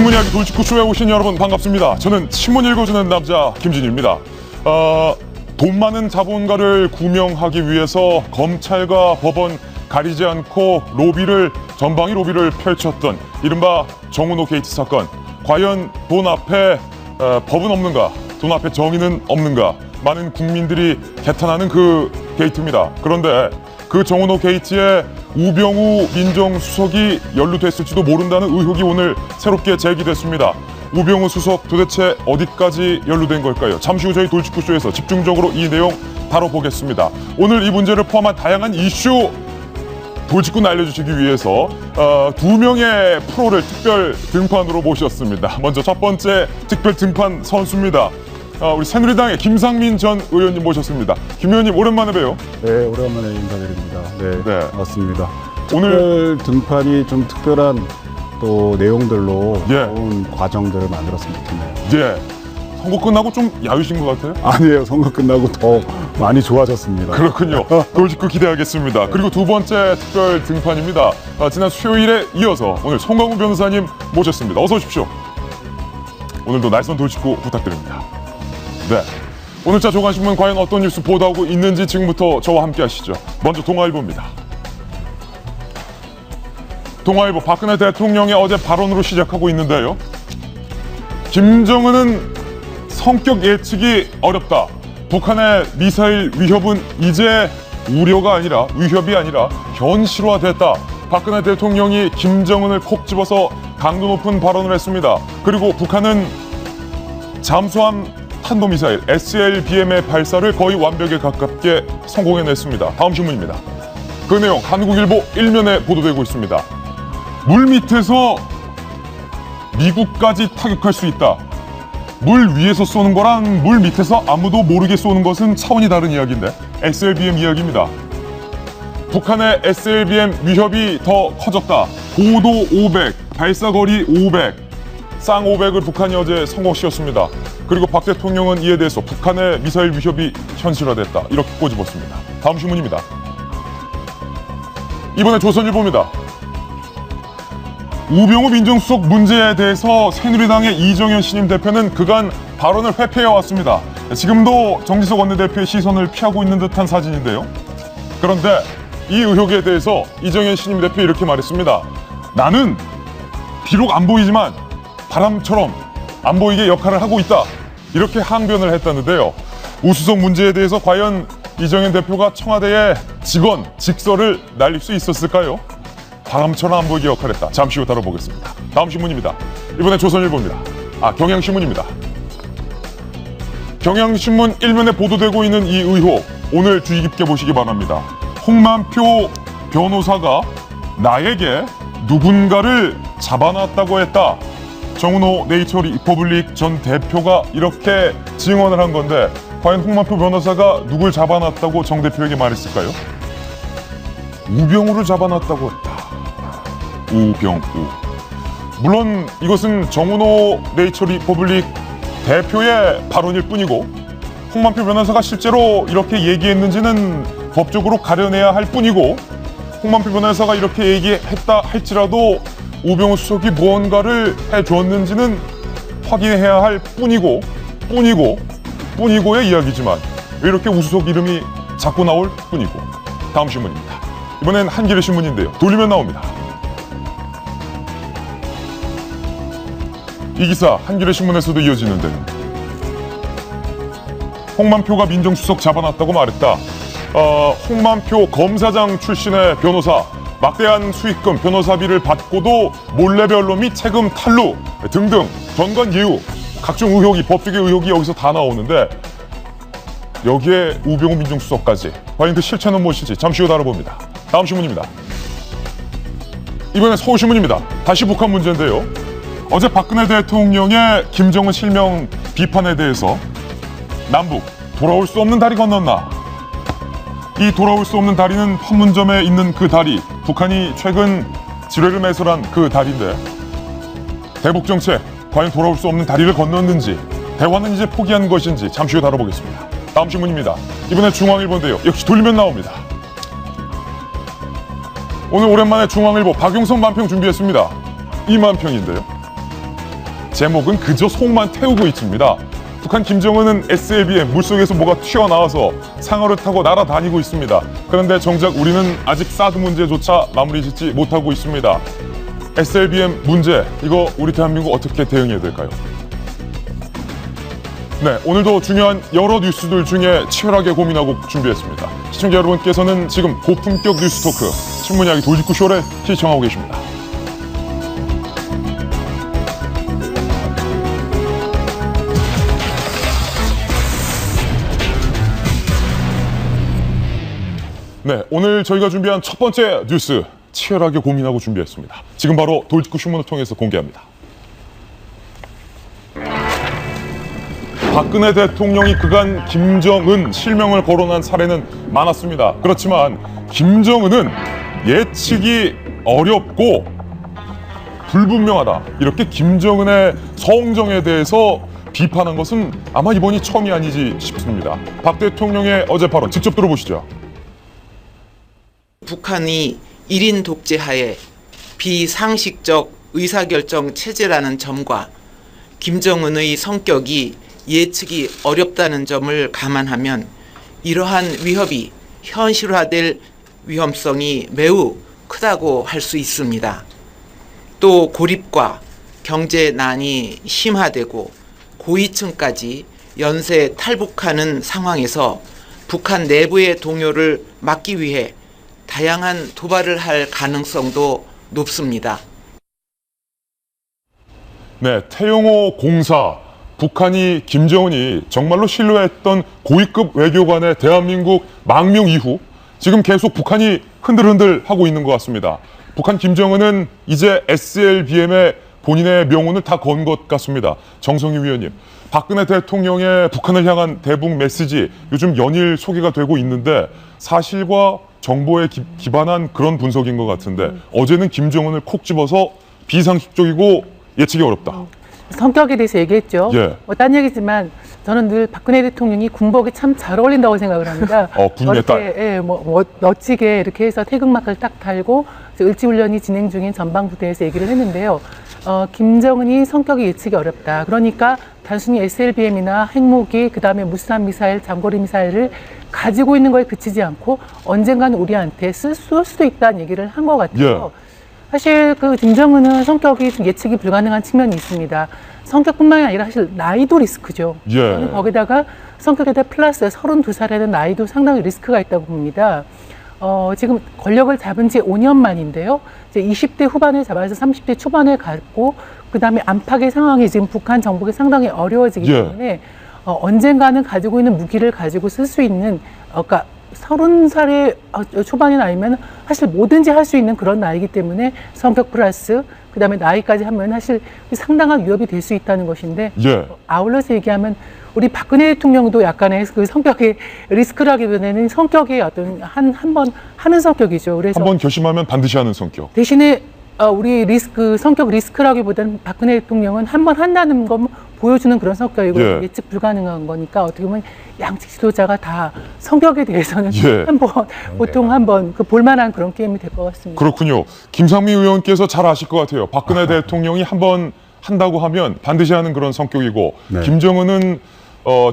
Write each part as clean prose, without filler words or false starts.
신문 이야기 돌직구쇼에 오신 여러분 반갑습니다. 저는 신문 읽어주는 남자 김진입니다. 돈 많은 자본가를 구명하기 위해서 검찰과 법원 가리지 않고 전방위 로비를 펼쳤던 이른바 정은호 게이트 사건. 과연 돈 앞에 법은 없는가? 돈 앞에 정의는 없는가? 많은 국민들이 개탄하는 그 게이트입니다. 그런데 그 정은호 게이트에 우병우 민정수석이 연루됐을지도 모른다는 의혹이 오늘 새롭게 제기됐습니다. 우병우 수석 도대체 어디까지 연루된 걸까요? 잠시 후 저희 돌직구쇼에서 집중적으로 이 내용 다뤄보겠습니다. 오늘 이 문제를 포함한 다양한 이슈 돌직구 알려주시기 위해서 두 명의 프로를 특별 등판으로 모셨습니다. 먼저 첫 번째 특별 등판 선수입니다. 우리 새누리당의 김상민 전 의원님 모셨습니다. 김 의원님 오랜만에 봬요. 네, 오랜만에 인사드립니다. 네. 반갑습니다. 오늘 특별 등판이 좀 특별한 또 내용들로 예. 좋은 과정들을 만들었으면 좋겠네요. 예. 선거 끝나고 좀 야유신 것 같아요? 아니에요. 선거 끝나고 더 많이 좋아졌습니다. 그렇군요. 돌직구 기대하겠습니다. 그리고 두 번째 특별 등판입니다. 지난 수요일에 이어서 오늘 송강호 변호사님 모셨습니다. 어서 오십시오. 오늘도 날선 돌직구 부탁드립니다. 네. 오늘자 조간신문 과연 어떤 뉴스 보도하고 있는지 지금부터 저와 함께 하시죠. 먼저 동아일보입니다. 동아일보 박근혜 대통령의 어제 발언으로 시작하고 있는데요. 김정은은 성격 예측이 어렵다. 북한의 미사일 위협은 이제 우려가 아니라 위협이 아니라 현실화됐다. 박근혜 대통령이 김정은을 콕 집어서 강도 높은 발언을 했습니다. 그리고 북한은 잠수함 탄도미사일 SLBM의 발사를 거의 완벽에 가깝게 성공해냈습니다. 다음 신문입니다. 그 내용 한국일보 1면에 보도되고 있습니다. 물 밑에서 미국까지 타격할 수 있다. 물 위에서 쏘는 거랑 물 밑에서 아무도 모르게 쏘는 것은 차원이 다른 이야기인데 SLBM 이야기입니다. 북한의 SLBM 위협이 더 커졌다. 고도 500, 발사거리 500, 쌍 500을 북한이 어제 성공시켰습니다. 그리고 박 대통령은 이에 대해서 북한의 미사일 위협이 현실화됐다. 이렇게 꼬집었습니다. 다음 신문입니다. 이번에 조선일보입니다. 우병우 민정수석 문제에 대해서 새누리당의 이정현 신임 대표는 그간 발언을 회피해왔습니다. 지금도 정지석 원내대표의 시선을 피하고 있는 듯한 사진인데요. 그런데 이 의혹에 대해서 이정현 신임 대표 이렇게 말했습니다. 나는 비록 안 보이지만 바람처럼 안 보이게 역할을 하고 있다. 이렇게 항변을 했다는데요. 우수석 문제에 대해서 과연 이정현 대표가 청와대에 직설을 날릴 수 있었을까요? 바람처럼 안 보이게 역할했다. 잠시 후 다뤄보겠습니다. 다음 신문입니다. 이번에 조선일보입니다. 경향신문입니다. 경향신문 1면에 보도되고 있는 이 의혹, 오늘 주의 깊게 보시기 바랍니다. 홍만표 변호사가 나에게 누군가를 잡아놨다고 했다. 정은호 네이처 리퍼블릭 전 대표가 이렇게 증언을 한 건데 과연 홍만표 변호사가 누굴 잡아놨다고 정 대표에게 말했을까요? 우병우를 잡아놨다고 했다. 우병우. 물론 이것은 정은호 네이처 리퍼블릭 대표의 발언일 뿐이고 홍만표 변호사가 실제로 이렇게 얘기했는지는 법적으로 가려내야 할 뿐이고 홍만표 변호사가 이렇게 얘기했다 할지라도 우병우 수석이 무언가를 해줬는지는 확인해야 할 뿐이고의 이야기지만 왜 이렇게 우수석 이름이 자꾸 나올 뿐이고. 다음 신문입니다. 이번엔 한겨레 신문인데요. 돌리면 나옵니다. 이 기사 한겨레 신문에서도 이어지는데요. 홍만표가 민정수석 잡아놨다고 말했다. 홍만표 검사장 출신의 변호사, 막대한 수익금, 변호사비를 받고도 몰래변론 및 세금 탈루 등등 전관 예우, 각종 의혹이, 법적의 의혹이 여기서 다 나오는데 여기에 우병우 민정수석까지 과연 그 실체는 무엇인지 잠시 후 다뤄봅니다. 다음 신문입니다. 이번엔 서울신문입니다. 다시 북한 문제인데요. 어제 박근혜 대통령의 김정은 실명 비판에 대해서 남북 돌아올 수 없는 다리 건넜나? 이 돌아올 수 없는 다리는 판문점에 있는 그 다리, 북한이 최근 지뢰를 매설한 그 다리인데 대북 정책, 과연 돌아올 수 없는 다리를 건넜는지, 대화는 이제 포기한 것인지 잠시 후 다뤄보겠습니다. 다음 신문입니다. 이번에 중앙일보인데요. 역시 돌리면 나옵니다. 오늘 오랜만에 중앙일보 박용선 만평 준비했습니다. 이 만평인데요. 제목은 그저 속만 태우고 있습니다. 북한 김정은은 SLBM 물속에서 뭐가 튀어나와서 상어를 타고 날아다니고 있습니다. 그런데 정작 우리는 아직 사드 문제조차 마무리 짓지 못하고 있습니다. SLBM 문제, 이거 우리 대한민국 어떻게 대응해야 될까요? 네, 오늘도 중요한 여러 뉴스들 중에 치열하게 고민하고 준비했습니다. 시청자 여러분께서는 지금 고품격 뉴스 토크 신문 이야기 돌직구 쇼를 시청하고 계십니다. 네, 오늘 저희가 준비한 첫 번째 뉴스 치열하게 고민하고 준비했습니다. 지금 바로 돌직구 신문을 통해서 공개합니다. 박근혜 대통령이 그간 김정은 실명을 거론한 사례는 많았습니다. 그렇지만 김정은은 예측이 어렵고 불분명하다, 이렇게 김정은의 성정에 대해서 비판한 것은 아마 이번이 처음이 아니지 싶습니다. 박 대통령의 어제 발언 직접 들어보시죠. 북한이 1인 독재하에 비상식적 의사결정 체제라는 점과 김정은의 성격이 예측이 어렵다는 점을 감안하면 이러한 위협이 현실화될 위험성이 매우 크다고 할 수 있습니다. 또 고립과 경제난이 심화되고 고위층까지 연쇄 탈북하는 상황에서 북한 내부의 동요를 막기 위해 다양한 도발을 할 가능성도 높습니다. 네, 태영호 공사, 북한이 김정은이 정말로 신뢰했던 고위급 외교관의 대한민국 망명 이후 지금 계속 북한이 흔들흔들 하고 있는 것 같습니다. 북한 김정은은 이제 SLBM에 본인의 명운을 다 건 것 같습니다. 정성희 위원님, 박근혜 대통령의 북한을 향한 대북 메시지 요즘 연일 소개가 되고 있는데 사실과 정보에 기반한 그런 분석인 것 같은데 어제는 김정은을 콕 집어서 비상식적이고 예측이 어렵다. 성격에 대해서 얘기했죠. 예. 딴 얘기지만 저는 늘 박근혜 대통령이 군복이 참 잘 어울린다고 생각을 합니다. 군인의 딸. 예, 멋지게 이렇게 해서 태극마크를 딱 달고 을지훈련이 진행 중인 전방부대에서 얘기를 했는데요. 김정은이 성격이 예측이 어렵다. 그러니까 단순히 SLBM이나 핵무기, 그다음에 무수한 미사일, 장거리 미사일을 가지고 있는 거에 그치지 않고 언젠가는 우리한테 쏠 수도 있다는 얘기를 한 것 같아요. 예. 사실 그 김정은은 성격이 좀 예측이 불가능한 측면이 있습니다. 성격뿐만이 아니라 사실 나이도 리스크죠. 예. 저는 거기다가 성격에다 플러스 32살에는 나이도 상당히 리스크가 있다고 봅니다. 지금 권력을 잡은 지 5년 만인데요. 이제 20대 후반에 잡아서 30대 초반에 갔고, 그 다음에 안팎의 상황이 지금 북한 정부가 상당히 어려워지기 예. 때문에 언젠가는 가지고 있는 무기를 가지고 쓸 수 있는, 그러니까 30살의 초반이 나이면 사실 뭐든지 할 수 있는 그런 나이기 때문에 성격 플러스 그다음에 나이까지 하면 사실 상당한 위협이 될 수 있다는 것인데, 예. 아울러서 얘기하면 우리 박근혜 대통령도 약간의 그 성격의 리스크라기보다는 성격의 어떤 한 번 하는 성격이죠. 그래서 한번 결심하면 반드시 하는 성격. 대신에 우리 성격 리스크라기보다는 박근혜 대통령은 한 번 한다는 건 보여주는 그런 성격이고 예. 예측 불가능한 거니까 어떻게 보면 양측 지도자가 다 성격에 대해서는 예. 보통 한번 그 볼만한 그런 게임이 될 것 같습니다. 그렇군요. 김상미 의원께서 잘 아실 것 같아요. 박근혜 대통령이 한번 한다고 하면 반드시 하는 그런 성격이고, 네. 김정은은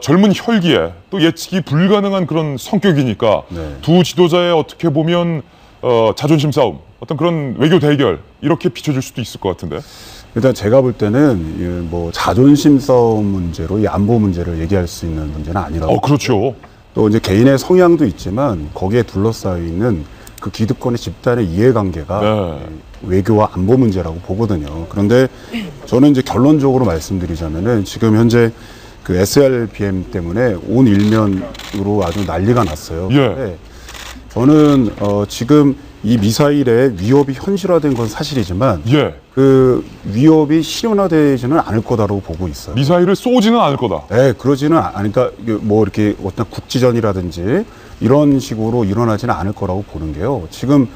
젊은 혈기에 또 예측이 불가능한 그런 성격이니까 네. 두 지도자의 어떻게 보면 자존심 싸움, 어떤 그런 외교 대결, 이렇게 비춰질 수도 있을 것 같은데. 일단 제가 볼 때는 뭐 자존심 싸움 문제로 이 안보 문제를 얘기할 수 있는 문제는 아니라고. 그렇죠. 또 이제 개인의 성향도 있지만 거기에 둘러싸여 있는 그 기득권의 집단의 이해관계가 네. 외교와 안보 문제라고 보거든요. 그런데 저는 이제 결론적으로 말씀드리자면은 지금 현재 그 SLBM 때문에 온 일면으로 아주 난리가 났어요. 예. 근데 저는 지금 이 미사일의 위협이 현실화된 건 사실이지만 예. 그 위협이 실현화되지는 않을 거다라고 보고 있어요. 미사일을 쏘지는 않을 거다. 네, 그러지는 않으니까 뭐 이렇게 어떤 국지전이라든지 이런 식으로 일어나지는 않을 거라고 보는 게요. 지금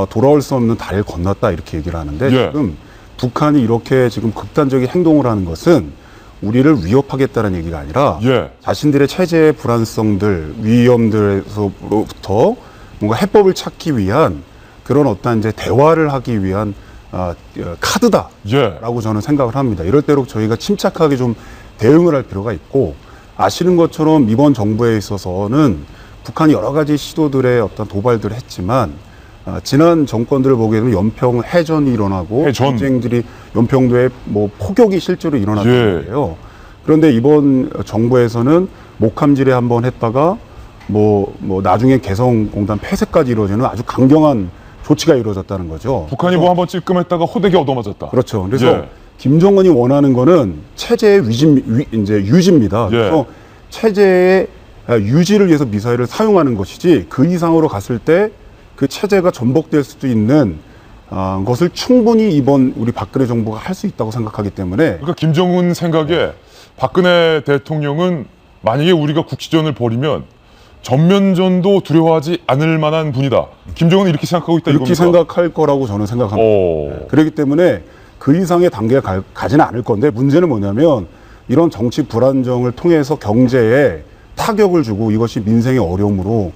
돌아올 수 없는 달을 건넜다 이렇게 얘기를 하는데 예. 지금 북한이 이렇게 지금 극단적인 행동을 하는 것은 우리를 위협하겠다는 얘기가 아니라 예. 자신들의 체제의 불안성들, 위험들로부터 뭔가 해법을 찾기 위한 그런 어떤 이제 대화를 하기 위한 카드다라고 예. 저는 생각을 합니다. 이럴 때로 저희가 침착하게 좀 대응을 할 필요가 있고, 아시는 것처럼 이번 정부에 있어서는 북한이 여러 가지 시도들의 어떤 도발들을 했지만 지난 정권들을 보게 되면 연평 해전이 일어나고 전쟁들이 연평도에 뭐 폭격이 실제로 일어났던 거예요. 그런데 이번 정부에서는 목함질에 한번 했다가 뭐 나중에 개성공단 폐쇄까지 이루어지는 아주 강경한 조치가 이루어졌다는 거죠. 북한이 뭐 한번 찔끔했다가 호되게 얻어맞았다. 그렇죠. 그래서 김정은이 원하는 거는 체제의 유지입니다. 그래서 체제의 유지를 위해서 미사일을 사용하는 것이지, 그 이상으로 갔을 때 그 체제가 전복될 수도 있는 것을 충분히 이번 우리 박근혜 정부가 할 수 있다고 생각하기 때문에. 그러니까 김정은 생각에 박근혜 대통령은 만약에 우리가 국지전을 벌이면 전면전도 두려워하지 않을 만한 분이다. 김정은은 이렇게 생각하고 있다, 이렇게 이겁니까? 생각할 거라고 저는 생각합니다. 그렇기 때문에 그 이상의 단계가 가지는 않을 건데, 문제는 뭐냐면 이런 정치 불안정을 통해서 경제에 타격을 주고 이것이 민생의 어려움으로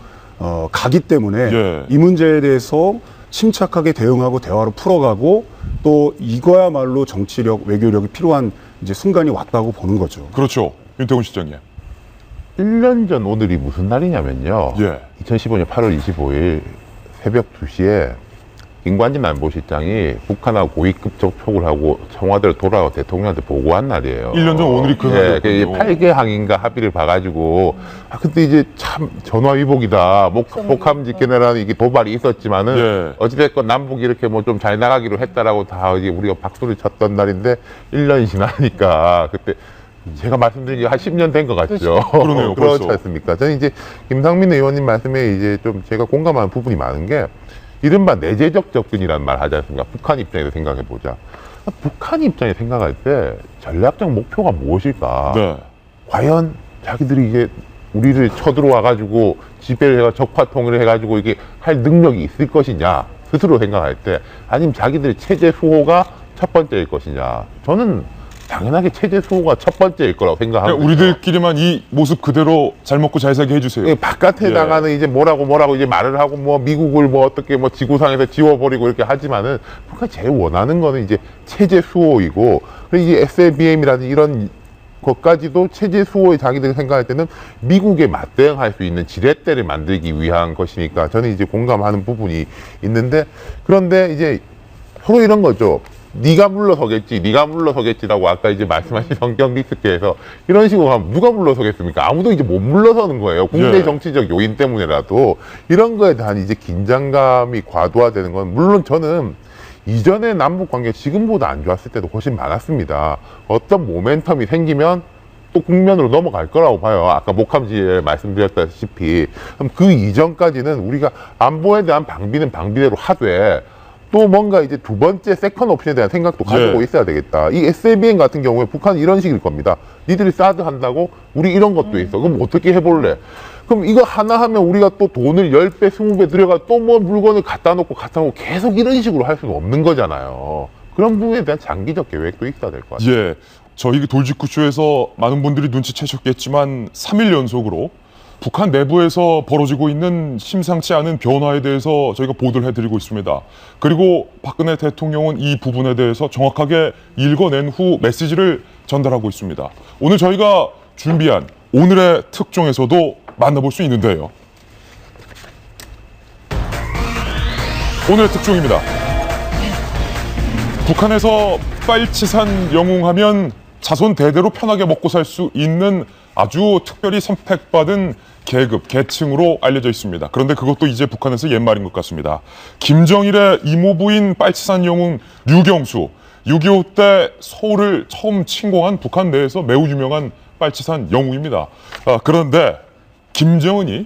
가기 때문에 이 문제에 대해서 침착하게 대응하고 대화로 풀어가고, 또 이거야말로 정치력, 외교력이 필요한 이제 순간이 왔다고 보는 거죠. 그렇죠. 윤태곤 실장님. 1년 전 오늘이 무슨 날이냐면요. 2015년 8월 25일 새벽 2시에 김관진 안보실장이 북한하고 고위급 접촉을 하고 청와대로 돌아와 대통령한테 보고한 날이에요. 1년 전 오늘이 그 날이었군요. 8개 항인가 합의를 봐가지고, 근데 이제 참 전화위복이다. 목함 집결이라는 이게 도발이 있었지만은 어찌됐건 남북이 이렇게 뭐 좀 잘 나가기로 했다라고 다 이제 우리가 박수를 쳤던 날인데, 1년이 지나니까 그때 제가 말씀드린 게 한 10년 된 것 같죠. 그러네요. 그렇지 않습니까? 저는 이제 김상민 의원님 말씀에 이제 좀 제가 공감하는 부분이 많은 게, 이른바 내재적 접근이라는 말 하지 않습니까? 북한 입장에서 생각해 보자. 북한 입장에 생각할 때 전략적 목표가 무엇일까? 과연 자기들이 이게 우리를 쳐들어와 가지고 지배를 해가 적화 통일을 해가지고 이게 할 능력이 있을 것이냐 스스로 생각할 때, 아니면 자기들의 체제 수호가 첫 번째일 것이냐. 저는 당연하게 체제 수호가 첫 번째일 거라고 생각합니다. 그러니까 우리들끼리만 이 모습 그대로 잘 먹고 잘 살게 해주세요. 바깥에 나가는 이제 뭐라고 이제 말을 하고 뭐 미국을 뭐 어떻게 뭐 지구상에서 지워버리고 이렇게 하지만은, 북한이 제일 원하는 거는 이제 체제 수호이고, 그리고 이제 SLBM이라는 이런 것까지도 체제 수호에 자기들이 생각할 때는 미국에 맞대응할 수 있는 지렛대를 만들기 위한 것이니까 저는 이제 공감하는 부분이 있는데, 그런데 이제 서로 이런 거죠. 네가 물러서겠지라고 아까 이제 말씀하신 성격 리스크에서 이런 식으로 하면 누가 물러서겠습니까? 아무도 이제 못 물러서는 거예요. 국내 정치적 요인 때문에라도. 이런 거에 대한 이제 긴장감이 과도화되는 건, 물론 저는 이전에 남북 관계 지금보다 안 좋았을 때도 훨씬 많았습니다. 어떤 모멘텀이 생기면 또 국면으로 넘어갈 거라고 봐요. 아까 목함지에 말씀드렸다시피. 그럼 그 이전까지는 우리가 안보에 대한 방비는 방비대로 하되, 또 뭔가 이제 두 번째 세컨 옵션에 대한 생각도 가지고 있어야 되겠다. 이 SLBM 같은 경우에 북한은 이런 식일 겁니다. 니들이 사드 한다고? 우리 이런 것도 있어. 그럼 어떻게 해볼래? 그럼 이거 하나 하면 우리가 또 돈을 10배, 20배 들여가 또 뭐 물건을 갖다 놓고 계속 이런 식으로 할 수는 없는 거잖아요. 그런 부분에 대한 장기적 계획도 있어야 될 것 같아요. 저희 돌직구쇼에서 많은 분들이 눈치채셨겠지만 3일 연속으로 북한 내부에서 벌어지고 있는 심상치 않은 변화에 대해서 저희가 보도를 해드리고 있습니다. 그리고 박근혜 대통령은 이 부분에 대해서 정확하게 읽어낸 후 메시지를 전달하고 있습니다. 오늘 저희가 준비한 오늘의 특종에서도 만나볼 수 있는데요. 오늘의 특종입니다. 북한에서 빨치산 영웅하면 자손 대대로 편하게 먹고 살 수 있는 아주 특별히 선택받은 계급, 계층으로 알려져 있습니다. 그런데 그것도 이제 북한에서 옛말인 것 같습니다. 김정일의 이모부인 빨치산 영웅 류경수, 6.25 때 서울을 처음 침공한 북한 내에서 매우 유명한 빨치산 영웅입니다. 그런데 김정은이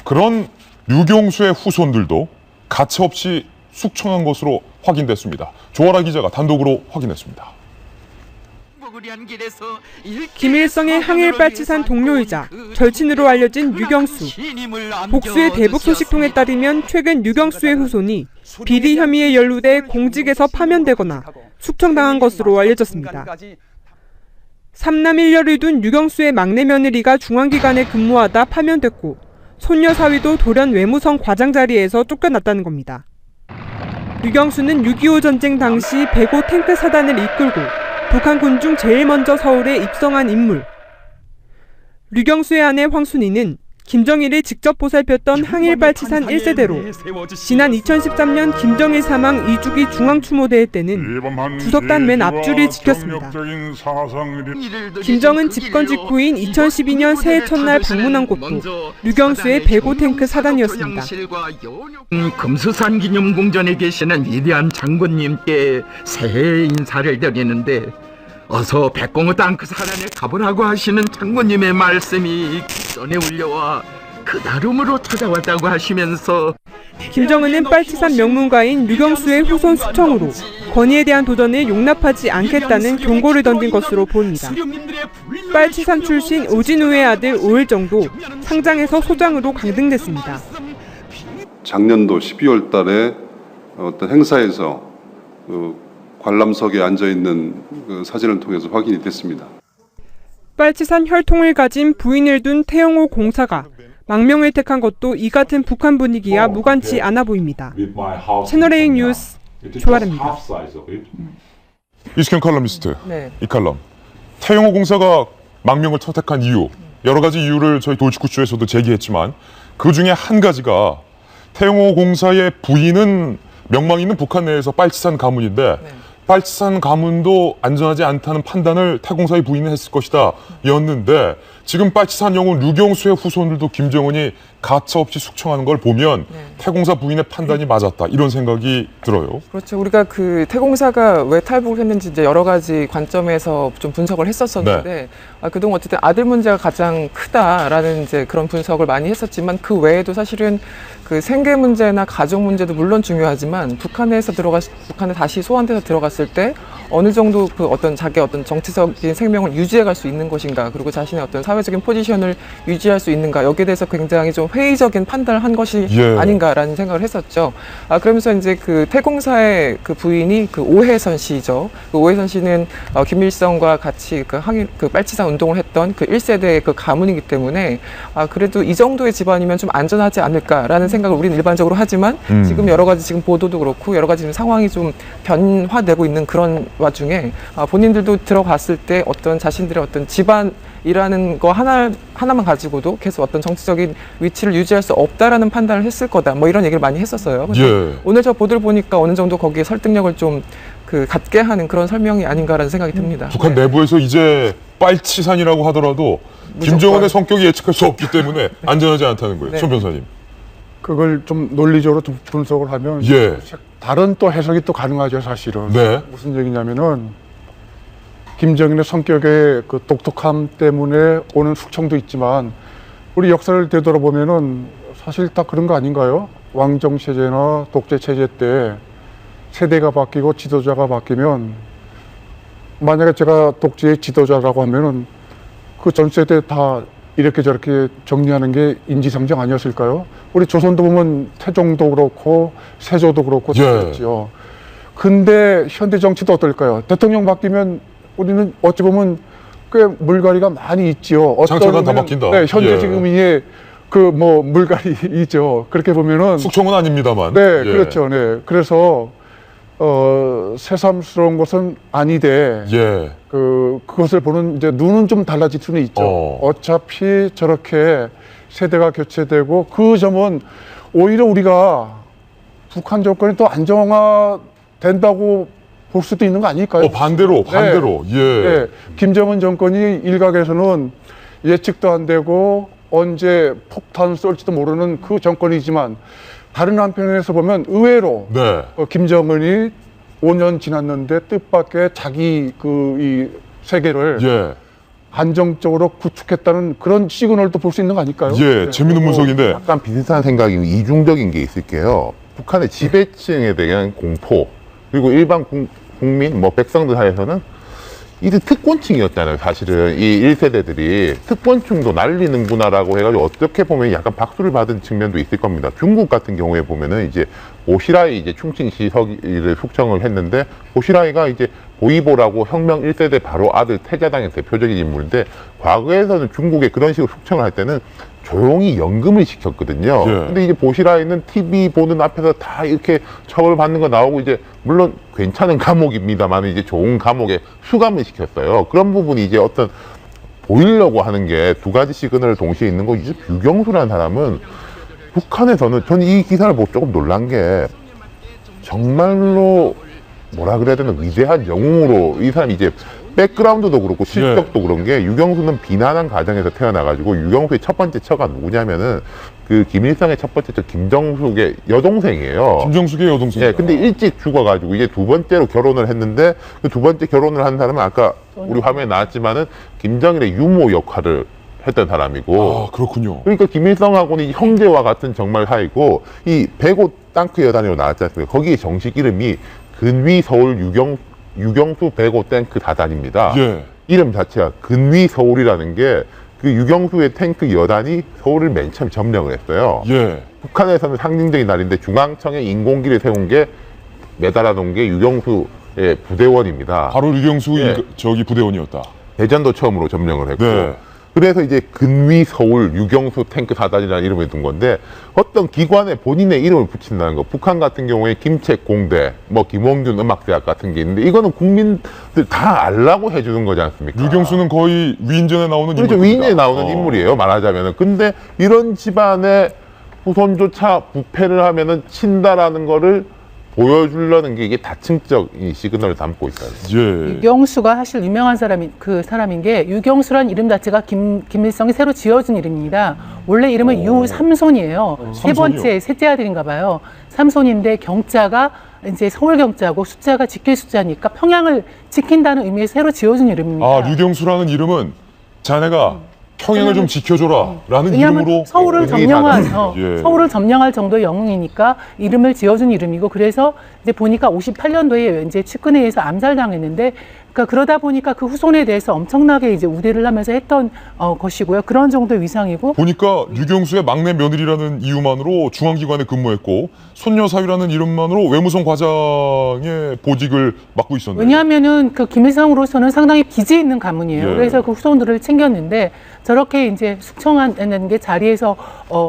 그런 류경수의 후손들도 가차없이 숙청한 것으로 확인됐습니다. 조아라 기자가 단독으로 확인했습니다. 김일성의 항일 빨치산 동료이자 절친으로 알려진 류경수. 복수의 대북 소식통에 따르면 최근 류경수의 후손이 비리 혐의에 연루돼 공직에서 파면되거나 숙청당한 것으로 알려졌습니다. 3남 1녀를 둔 류경수의 막내 며느리가 중앙기관에 근무하다 파면됐고, 손녀 사위도 돌연 외무성 과장 자리에서 쫓겨났다는 겁니다. 류경수는 6.25 전쟁 당시 105 탱크 사단을 이끌고 북한군 중 제일 먼저 서울에 입성한 인물. 류경수의 아내 황순희는 김정일을 직접 보살폈던 항일발치산 1세대로 지난 2013년 김정일 사망 2주기 중앙추모대회 때는 주석단 맨 앞줄을 지켰습니다. 김정은 집권 직후인 2012년 새해 첫날 방문한 곳도 류경수의 105 탱크 사단이었습니다. 금수산 기념궁전에 계시는 위대한 장군님께 새해 인사를 드리는데 어서 백공호 탱크 사단에 가보라고 하시는 장군님의 말씀이 귓전에 울려와 그다름으로 찾아왔다고 하시면서 김정은은 빨치산 명문가인 류경수의 후손 수청으로 권위에 대한 도전을 용납하지 않겠다는 경고를 던진 것으로 보입니다. 빨치산 출신 오진우의 아들 오일정도 상장에서 소장으로 강등됐습니다. 작년도 12월 달에 어떤 행사에서 관람석에 앉아있는 그 사진을 통해서 확인이 됐습니다. 빨치산 혈통을 가진 부인을 둔 태영호 공사가 망명을 택한 것도 이 같은 북한 분위기와 무관치 않아 보입니다. 채널A 뉴스 조아래입니다. 이식현 칼럼니스트, 네. 이 칼럼. 태영호 공사가 망명을 선택한 이유, 여러 가지 이유를 저희 돌직구쇼에서도 제기했지만 그 중에 한 가지가 태영호 공사의 부인은 명망 있는 북한 내에서 빨치산 가문인데 빨치산 가문도 안전하지 않다는 판단을 태공사의 부인은 했을 것이다 였는데 지금 빨치산 영웅 류경수의 후손들도 김정은이 가차없이 숙청하는 걸 보면 태공사 부인의 판단이 맞았다 이런 생각이 들어요. 그렇죠. 우리가 그 태공사가 왜 탈북을 했는지 이제 여러 가지 관점에서 좀 분석을 했었는데 그동안 어쨌든 아들 문제가 가장 크다라는 이제 그런 분석을 많이 했었지만 그 외에도 사실은 그 생계 문제나 가족 문제도 물론 중요하지만 북한에 다시 소환돼서 들어갔을 때 어느 정도 그 어떤 자기의 어떤 정치적인 생명을 유지해갈 수 있는 것인가, 그리고 자신의 어떤 사회적인 포지션을 유지할 수 있는가, 여기에 대해서 굉장히 좀 회의적인 판단을 한 것이 아닌가라는 생각을 했었죠. 그러면서 이제 그 태공사의 그 부인이 그 오혜선 씨죠. 그 오혜선 씨는 김일성과 같이 그 빨치산 운동을 했던 그 1세대의 그 가문이기 때문에 그래도 이 정도의 집안이면 좀 안전하지 않을까라는 생각을 우리는 일반적으로 하지만 지금 여러 가지 지금 보도도 그렇고 여러 가지 지금 상황이 좀 변화되고 있는 그런 와중에 본인들도 들어갔을 때 어떤 자신들의 어떤 집안이라는 거 하나만 가지고도 계속 어떤 정치적인 위치를 유지할 수 없다라는 판단을 했을 거다. 뭐 이런 얘기를 많이 했었어요. 오늘 저 보도를 보니까 어느 정도 거기에 설득력을 좀 갖게 하는 그런 설명이 아닌가라는 생각이 듭니다. 북한 내부에서 이제 빨치산이라고 하더라도 김정은의 성격이 예측할 수 없기 때문에 안전하지 않다는 거예요. 손 변호사님. 그걸 좀 논리적으로 좀 분석을 하면 다른 또 해석이 또 가능하죠, 사실은. 무슨 얘기냐면은 김정은의 성격의 그 독특함 때문에 오는 숙청도 있지만 우리 역사를 되돌아보면은 사실 딱 그런 거 아닌가요? 왕정 체제나 독재 체제 때 세대가 바뀌고 지도자가 바뀌면 만약에 제가 독재의 지도자라고 하면은 그 전 세대 다 이렇게 저렇게 정리하는 게 인지상정 아니었을까요? 우리 조선도 보면 태종도 그렇고 세조도 그렇고 그랬죠. 근데 현대 정치도 어떨까요? 대통령 바뀌면 우리는 어찌 보면 꽤 물갈이가 많이 있지요. 장차관 다 바뀐다. 네, 현재 지금 이게 그 뭐 물갈이죠. 그렇게 보면은 숙청은 아닙니다만. 그렇죠. 그래서 새삼스러운 것은 아니되 그것을 보는 이제 눈은 좀 달라질 수는 있죠. 어차피 저렇게 세대가 교체되고 그 점은 오히려 우리가 북한 정권이 또 안정화된다고 볼 수도 있는 거 아닐까요? 반대로. 김정은 정권이 일각에서는 예측도 안 되고 언제 폭탄 쏠지도 모르는 그 정권이지만 다른 한편에서 보면 의외로 김정은이 5년 지났는데 뜻밖의 자기 이 세계를 안정적으로 구축했다는 그런 시그널도 볼 수 있는 거 아닐까요? 재밌는 분석인데 약간 비슷한 생각이 이중적인 게 있을게요. 북한의 지배층에 대한 공포, 그리고 일반 국민, 백성들 사이에서는 이들 특권층이었잖아요. 사실은 이 1세대들이 특권층도 날리는구나라고 해가지고 어떻게 보면 약간 박수를 받은 측면도 있을 겁니다. 중국 같은 경우에 보면은 이제 오시라이 충칭시 서기를 숙청을 했는데 오시라이가 이제 보이보라고 혁명 1세대 바로 아들 태자당의 대표적인 인물인데 과거에서는 중국에 그런 식으로 숙청을 할 때는 조용히 연금을 시켰거든요. 근데 이제 보시라에는 TV 보는 앞에서 다 이렇게 처벌받는 거 나오고 이제 물론 괜찮은 감옥입니다만 이제 좋은 감옥에 수감을 시켰어요. 그런 부분이 이제 어떤 보이려고 하는 게 두 가지 시그널을 동시에 있는 거. 이제 유경수라는 사람은 북한에서는 저는 이 기사를 보고 조금 놀란 게 정말로 뭐라 그래야 되나 위대한 영웅으로 이 사람이 이제 백그라운드도 그렇고 실격도 그런 게 유경수는 비난한 가정에서 태어나가지고 유경수의 첫 번째 처가 누구냐면은 그 김일성의 첫 번째 처 김정숙의 여동생이에요. 김정숙의 여동생. 예, 근데 일찍 죽어가지고 이제 두 번째로 결혼을 했는데 그 두 번째 결혼을 한 사람은 아까 우리 화면에 나왔지만은 김정일의 유모 역할을 했던 사람이고. 아, 그렇군요. 그러니까 김일성하고는 형제와 같은 정말 사이고 이 백오 땅크 여단으로 나왔지 않습니까? 거기에 정식 이름이 근위 서울 유경수 백오 탱크 다단입니다. 이름 자체가 근위 서울이라는 게 그 유경수의 탱크 여단이 서울을 맨 처음 점령을 했어요. 북한에서는 상징적인 날인데 중앙청에 인공기를 세운 게 매달아 놓은 게 유경수의 부대원입니다. 바로 유경수 저기 부대원이었다. 대전도 처음으로 점령을 했고. 그래서 이제 근위 서울 유경수 탱크 사단이라는 이름을 둔 건데 어떤 기관에 본인의 이름을 붙인다는 거. 북한 같은 경우에 김책 공대, 뭐 김원균 음악대학 같은 게 있는데 이거는 국민들 다 알라고 해주는 거지 않습니까? 유경수는 거의 위인전에 나오는 그렇죠. 위인전에 나오는 인물이에요. 말하자면은. 근데 이런 집안의 후손조차 부패를 하면은 친다라는 거를 보여주려는 게 이게 다층적인 시그널을 담고 있어요. 유경수가 사실 유명한 사람인 게 유경수란 이름 자체가 김일성이 새로 지어준 이름입니다. 원래 이름은 유삼손이에요. 세 번째, 셋째 아들인가 봐요. 삼손인데 경자가 이제 서울 경자고 숫자가 지킬 숫자니까 평양을 지킨다는 의미에서 새로 지어준 이름입니다. 아, 유경수라는 이름은 자네가 평양을 좀 지켜줘라 라는 이름으로 서울을 점령할 정도의 영웅이니까 이름을 지어준 이름이고 그래서 이제 보니까 58년도에 이제 측근에 의해서 암살당했는데 그러다 보니까 그 후손에 대해서 엄청나게 이제 우대를 하면서 했던 것이고요. 그런 정도의 위상이고 보니까 유경수의 막내 며느리라는 이유만으로 중앙기관에 근무했고 손녀 사위라는 이름만으로 외무성 과장의 보직을 맡고 있었네요. 왜냐하면은 그 김일성으로서는 상당히 빚이 있는 가문이에요. 그래서 그 후손들을 챙겼는데 저렇게 이제 숙청하는 게 자리에서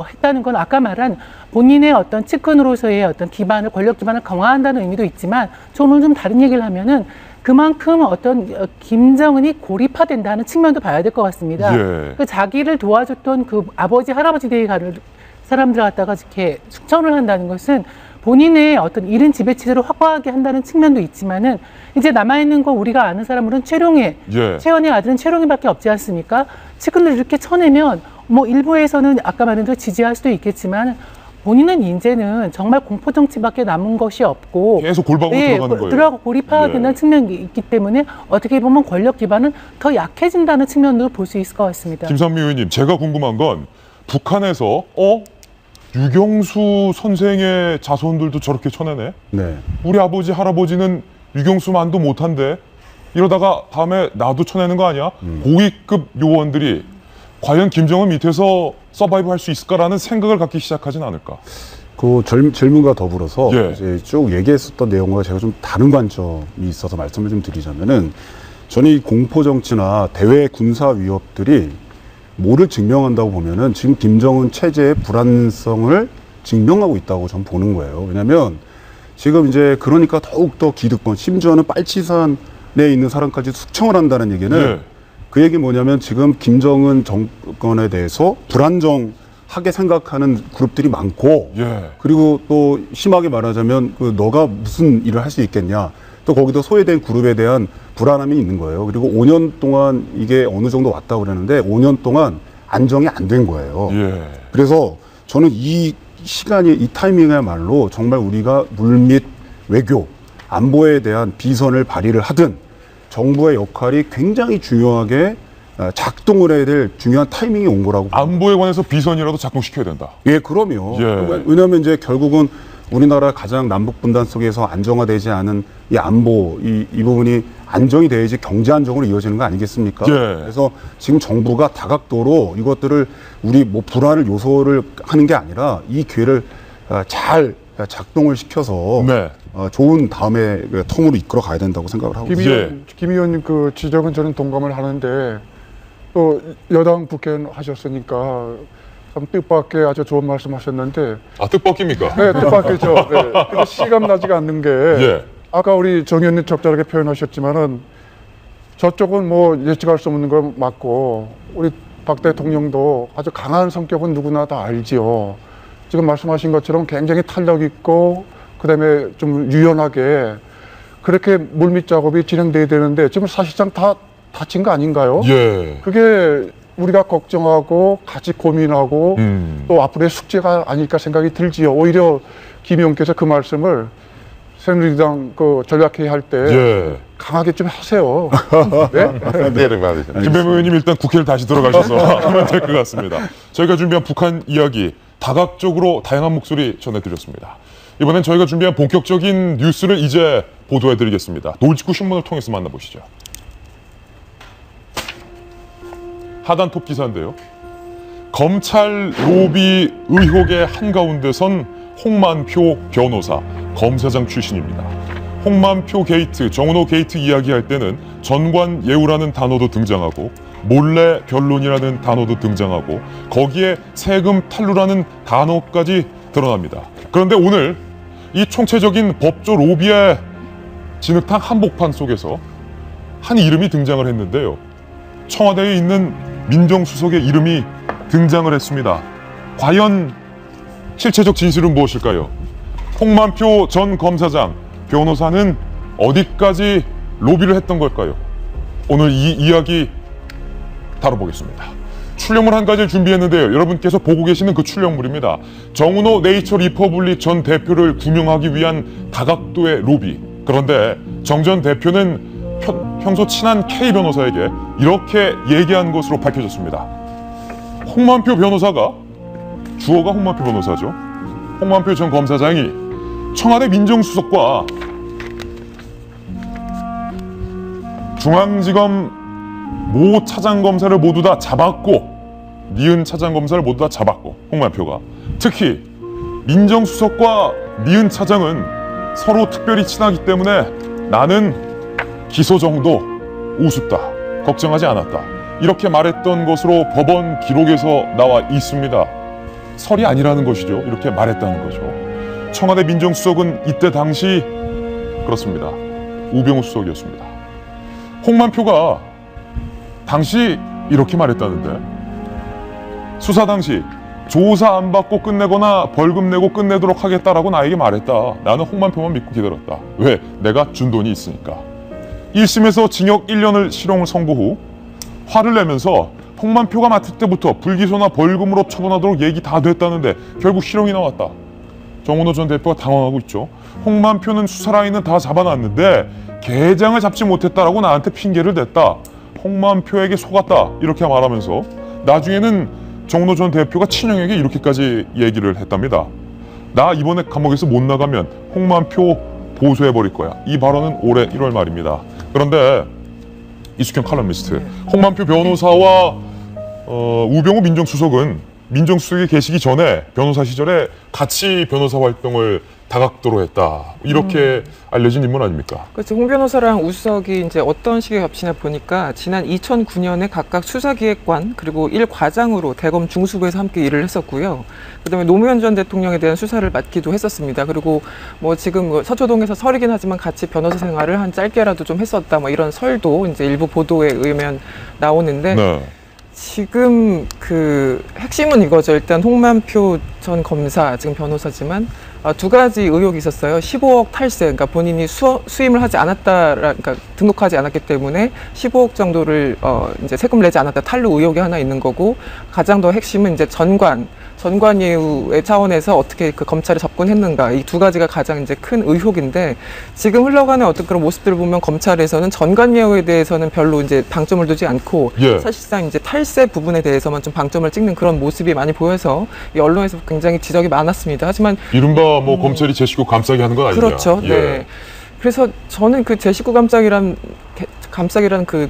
했다는 건 아까 말한 본인의 어떤 측근으로서의 어떤 기반을 권력 기반을 강화한다는 의미도 있지만 저는 좀 다른 얘기를 하면은 그만큼 어떤 김정은이 고립화된다는 측면도 봐야 될 것 같습니다. 그 자기를 도와줬던 그 아버지 할아버지 대에 가는 사람들 갖다가 이렇게 숙청을 한다는 것은 본인의 어떤 이른 지배체제를 확고하게 한다는 측면도 있지만은 이제 남아있는 거 우리가 아는 사람으로는 최연의 아들은 최룡이밖에 없지 않습니까? 측근을 이렇게 쳐내면 뭐 일부에서는 아까 말한 대로 지지할 수도 있겠지만 본인은 이제는 정말 공포 정치밖에 남은 것이 없고 계속 골방으로 들어가는 거예요. 들어가고 고립화되는 측면이 있기 때문에 어떻게 보면 권력 기반은 더 약해진다는 측면으로 볼 수 있을 것 같습니다. 김상미 의원님, 제가 궁금한 건 북한에서 유경수 선생의 자손들도 저렇게 쳐내네? 우리 아버지 할아버지는 유경수만도 못한데 이러다가 다음에 나도 쳐내는 거 아니야? 고위급 요원들이 과연 김정은 밑에서 서바이브 할 수 있을까라는 생각을 갖기 시작하진 않을까? 그 질문과 더불어서 이제 쭉 얘기했었던 내용과 제가 좀 다른 관점이 있어서 말씀을 좀 드리자면은 저는 이 공포 정치나 대외 군사 위협들이 뭐를 증명한다고 보면은 지금 김정은 체제의 불안성을 증명하고 있다고 저는 보는 거예요. 왜냐하면 지금 이제 그러니까 더욱더 기득권, 심지어는 빨치산에 있는 사람까지 숙청을 한다는 얘기는 그 얘기 뭐냐면 지금 김정은 정권에 대해서 불안정하게 생각하는 그룹들이 많고 그리고 또 심하게 말하자면 그 너가 무슨 일을 할 수 있겠냐 또 거기도 소외된 그룹에 대한 불안함이 있는 거예요. 그리고 5년 동안 이게 어느 정도 왔다고 그러는데 5년 동안 안정이 안 된 거예요. 그래서 저는 이 시간이 이 타이밍이야말로 정말 우리가 물밑 외교 안보에 대한 비선을 발휘를 하든 정부의 역할이 굉장히 중요하게 작동을 해야 될 중요한 타이밍이 온 거라고. 안보에 관해서 비선이라도 작동시켜야 된다. 그럼요. 왜냐하면 이제 결국은 우리나라 가장 남북 분단 속에서 안정화되지 않은 이 안보, 이 부분이 안정이 돼야지 경제 안정으로 이어지는 거 아니겠습니까? 그래서 지금 정부가 다각도로 이것들을 우리 뭐 불안을 요소를 하는 게 아니라 이 기회를 잘 작동을 시켜서 네. 좋은 다음에 그 통으로 이끌어 가야 된다고 생각을 하고 있습니다. 김 의원님 그 지적은 저는 동감을 하는데 또 여당 국회의원 하셨으니까 참 뜻밖의 아주 좋은 말씀하셨는데. 아, 뜻밖입니까? 네, 뜻밖이죠. 네. 근데 실감나지가 않는 게 예. 아까 우리 정 의원님 적절하게 표현하셨지만은 저쪽은 뭐 예측할 수 없는 거 맞고 우리 박 대통령도 아주 강한 성격은 누구나 다 알지요. 지금 말씀하신 것처럼 굉장히 탄력 있고 그다음에 좀 유연하게 그렇게 물밑 작업이 진행돼야 되는데 지금 사실상 다 다친 거 아닌가요? 예. 그게 우리가 걱정하고 같이 고민하고 또 앞으로의 숙제가 아닐까 생각이 들지요. 오히려 김 의원께서 그 말씀을 새누리당 그 전략회의 할 때 예. 강하게 좀 하세요. 네? 김배모 의원님 일단 국회를 다시 들어가셔서 하면 될 것 같습니다. 저희가 준비한 북한 이야기 다각적으로 다양한 목소리 전해드렸습니다. 이번엔 저희가 준비한 본격적인 뉴스를 이제 보도해드리겠습니다. 노을직구 신문을 통해서 만나보시죠. 하단 톱 기사인데요. 검찰 로비 의혹의 한가운데 선 홍만표 변호사, 검사장 출신입니다. 홍만표 게이트, 정은호 게이트 이야기할 때는 전관예우라는 단어도 등장하고 몰래 변론이라는 단어도 등장하고 거기에 세금 탈루라는 단어까지 드러납니다. 그런데 오늘 이 총체적인 법조 로비의 진흙탕 한복판 속에서 한 이름이 등장을 했는데요. 청와대에 있는 민정수석의 이름이 등장을 했습니다. 과연 실체적 진실은 무엇일까요? 홍만표 전 검사장, 변호사는 어디까지 로비를 했던 걸까요? 오늘 이 이야기 다뤄보겠습니다. 출력물 한 가지를 준비했는데요. 여러분께서 보고 계시는 그 출력물입니다. 정은호 네이처 리퍼블릭 전 대표를 구명하기 위한 다각도의 로비. 그런데 정 전 대표는 평소 친한 K 변호사에게 이렇게 얘기한 것으로 밝혀졌습니다. 홍만표 변호사가, 주어가 홍만표 변호사죠. 홍만표 전 검사장이 청와대 민정수석과 중앙지검 모 차장검사를 모두 다 잡았고, 니은 차장검사를 모두 다 잡았고, 홍만표가 특히 민정수석과 니은 차장은 서로 특별히 친하기 때문에 나는 기소 정도 우습다, 걱정하지 않았다, 이렇게 말했던 것으로 법원 기록에서 나와 있습니다. 설이 아니라는 것이죠. 이렇게 말했다는 거죠. 청와대 민정수석은 이때 당시 그렇습니다. 우병우 수석이었습니다. 홍만표가 당시 이렇게 말했다는데, 수사 당시 조사 안 받고 끝내거나 벌금 내고 끝내도록 하겠다라고 나에게 말했다. 나는 홍만표만 믿고 기다렸다. 왜? 내가 준 돈이 있으니까. 1심에서 징역 1년을 실형을 선고 후 화를 내면서 홍만표가 맡을 때부터 불기소나 벌금으로 처분하도록 얘기 다 됐다는데 결국 실형이 나왔다. 정은호 전 대표가 당황하고 있죠. 홍만표는 수사 라인은 다 잡아놨는데 계장을 잡지 못했다라고 나한테 핑계를 댔다. 홍만표에게 속았다. 이렇게 말하면서 나중에는 정은호 전 대표가 친형에게 이렇게까지 얘기를 했답니다. 나 이번에 감옥에서 못 나가면 홍만표 보수해버릴 거야. 이 발언은 올해 1월 말입니다. 그런데 이숙현 칼럼니스트, 홍만표 변호사와 우병우 민정수석은 민정수석에 계시기 전에 변호사 시절에 같이 변호사 활동을 다각도로 했다, 이렇게 알려진 인물 아닙니까? 그렇죠. 홍 변호사랑 우 수석이 이제 어떤 식의 겹치냐 보니까 지난 2009년에 각각 수사기획관 그리고 1과장으로 대검 중수부에서 함께 일을 했었고요. 그다음에 노무현 전 대통령에 대한 수사를 맡기도 했었습니다. 그리고 뭐 지금 뭐 서초동에서 설이긴 하지만 같이 변호사 생활을 한 짧게라도 좀 했었다, 뭐 이런 설도 이제 일부 보도에 의하면 나오는데. 네. 지금 그 핵심은 이거죠. 일단 홍만표 전 검사, 지금 변호사지만 두 가지 의혹이 있었어요. 15억 탈세, 그러니까 본인이 수임을 하지 않았다, 그러니까 등록하지 않았기 때문에 15억 정도를 이제 세금 내지 않았다, 탈루 의혹이 하나 있는 거고, 가장 더 핵심은 이제 전관예우의 차원에서 어떻게 그 검찰에 접근했는가, 이 두 가지가 가장 이제 큰 의혹인데, 지금 흘러가는 어떤 그런 모습들을 보면 검찰에서는 전관예우에 대해서는 별로 이제 방점을 두지 않고, 사실상 이제 탈세 부분에 대해서만 좀 방점을 찍는 그런 모습이 많이 보여서 이 언론에서 굉장히 지적이 많았습니다. 하지만 이른바 뭐 검찰이 제 식구 감싸기 하는 건 아니냐. 그렇죠. 네. 그래서 저는 그 제 식구 감싸기란 그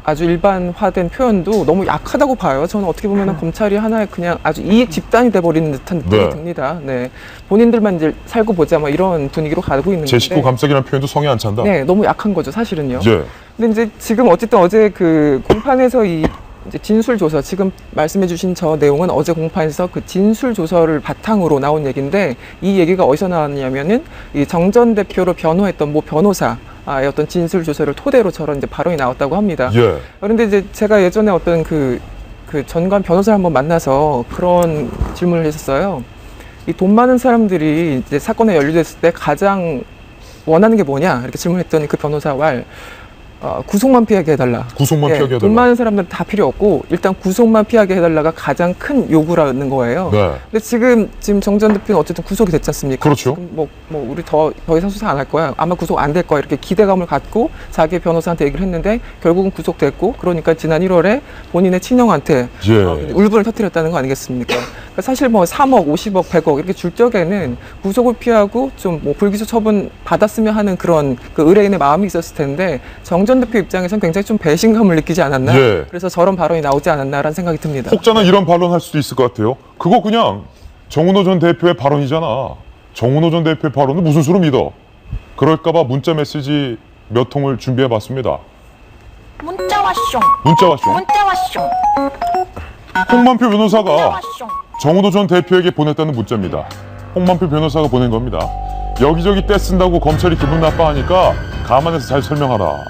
아주 일반화된 표현도 너무 약하다고 봐요. 저는 어떻게 보면 검찰이 하나의 그냥 아주 이익 집단이 돼버리는 듯한 느낌이 듭니다. 네, 본인들만 이제 살고 보자 뭐 이런 분위기로 가고 있는 제 식구 감싸기라는 표현도 성에 안 찬다. 네, 너무 약한 거죠, 사실은요. 예. 근데 이제 지금 어쨌든 어제 그 공판에서 이 이제 진술 조서, 지금 말씀해주신 저 내용은 어제 공판에서 그 진술 조서를 바탕으로 나온 얘기인데, 이 얘기가 어디서 나왔냐면은 이 정 전 대표로 변호했던 모 변호사. 의 어떤 진술 조서를 토대로 저런 이제 발언이 나왔다고 합니다. 예. 그런데 이제 제가 예전에 어떤 그 전관 변호사를 한번 만나서 그런 질문을 했었어요. 이 돈 많은 사람들이 이제 사건에 연루됐을 때 가장 원하는 게 뭐냐 이렇게 질문했더니 그 변호사 말 구속만 피하게 해달라. 구속만 피하게 해달라. 돈 많은 사람들은 다 필요 없고 일단 구속만 피하게 해달라가 가장 큰 요구라는 거예요. 네. 근데 지금 정 전 대표는 어쨌든 구속이 됐지 않습니까? 그렇죠. 뭐 우리 더 이상 수사 안 할 거야. 아마 구속 안 될 거야. 이렇게 기대감을 갖고 자기 변호사한테 얘기를 했는데 결국은 구속됐고, 그러니까 지난 1월에 본인의 친형한테 울분을 터뜨렸다는 거 아니겠습니까? 그러니까 사실 뭐 3억, 50억, 100억 이렇게 줄 적에는 구속을 피하고 좀 뭐 불기소 처분 받았으면 하는 그런 그 의뢰인의 마음이 있었을 텐데 정 전 대표 입장에서는 굉장히 좀 배신감을 느끼지 않았나. 그래서 저런 발언이 나오지 않았나라는 생각이 듭니다. 혹자는 이런 발언 할 수도 있을 것 같아요. 그거 그냥 정은호 전 대표의 발언이잖아. 정은호 전 대표의 발언은 무슨 수로 믿어? 그럴까봐 문자 메시지 몇 통을 준비해봤습니다. 문자 왔쇼. 문자 왔쇼. 문자 왔쇼. 홍만표 변호사가 정은호 전 대표에게 보냈다는 문자입니다. 홍만표 변호사가 보낸 겁니다. 여기저기 떼쓴다고 검찰이 기분 나빠하니까 감안해서 잘 설명하라.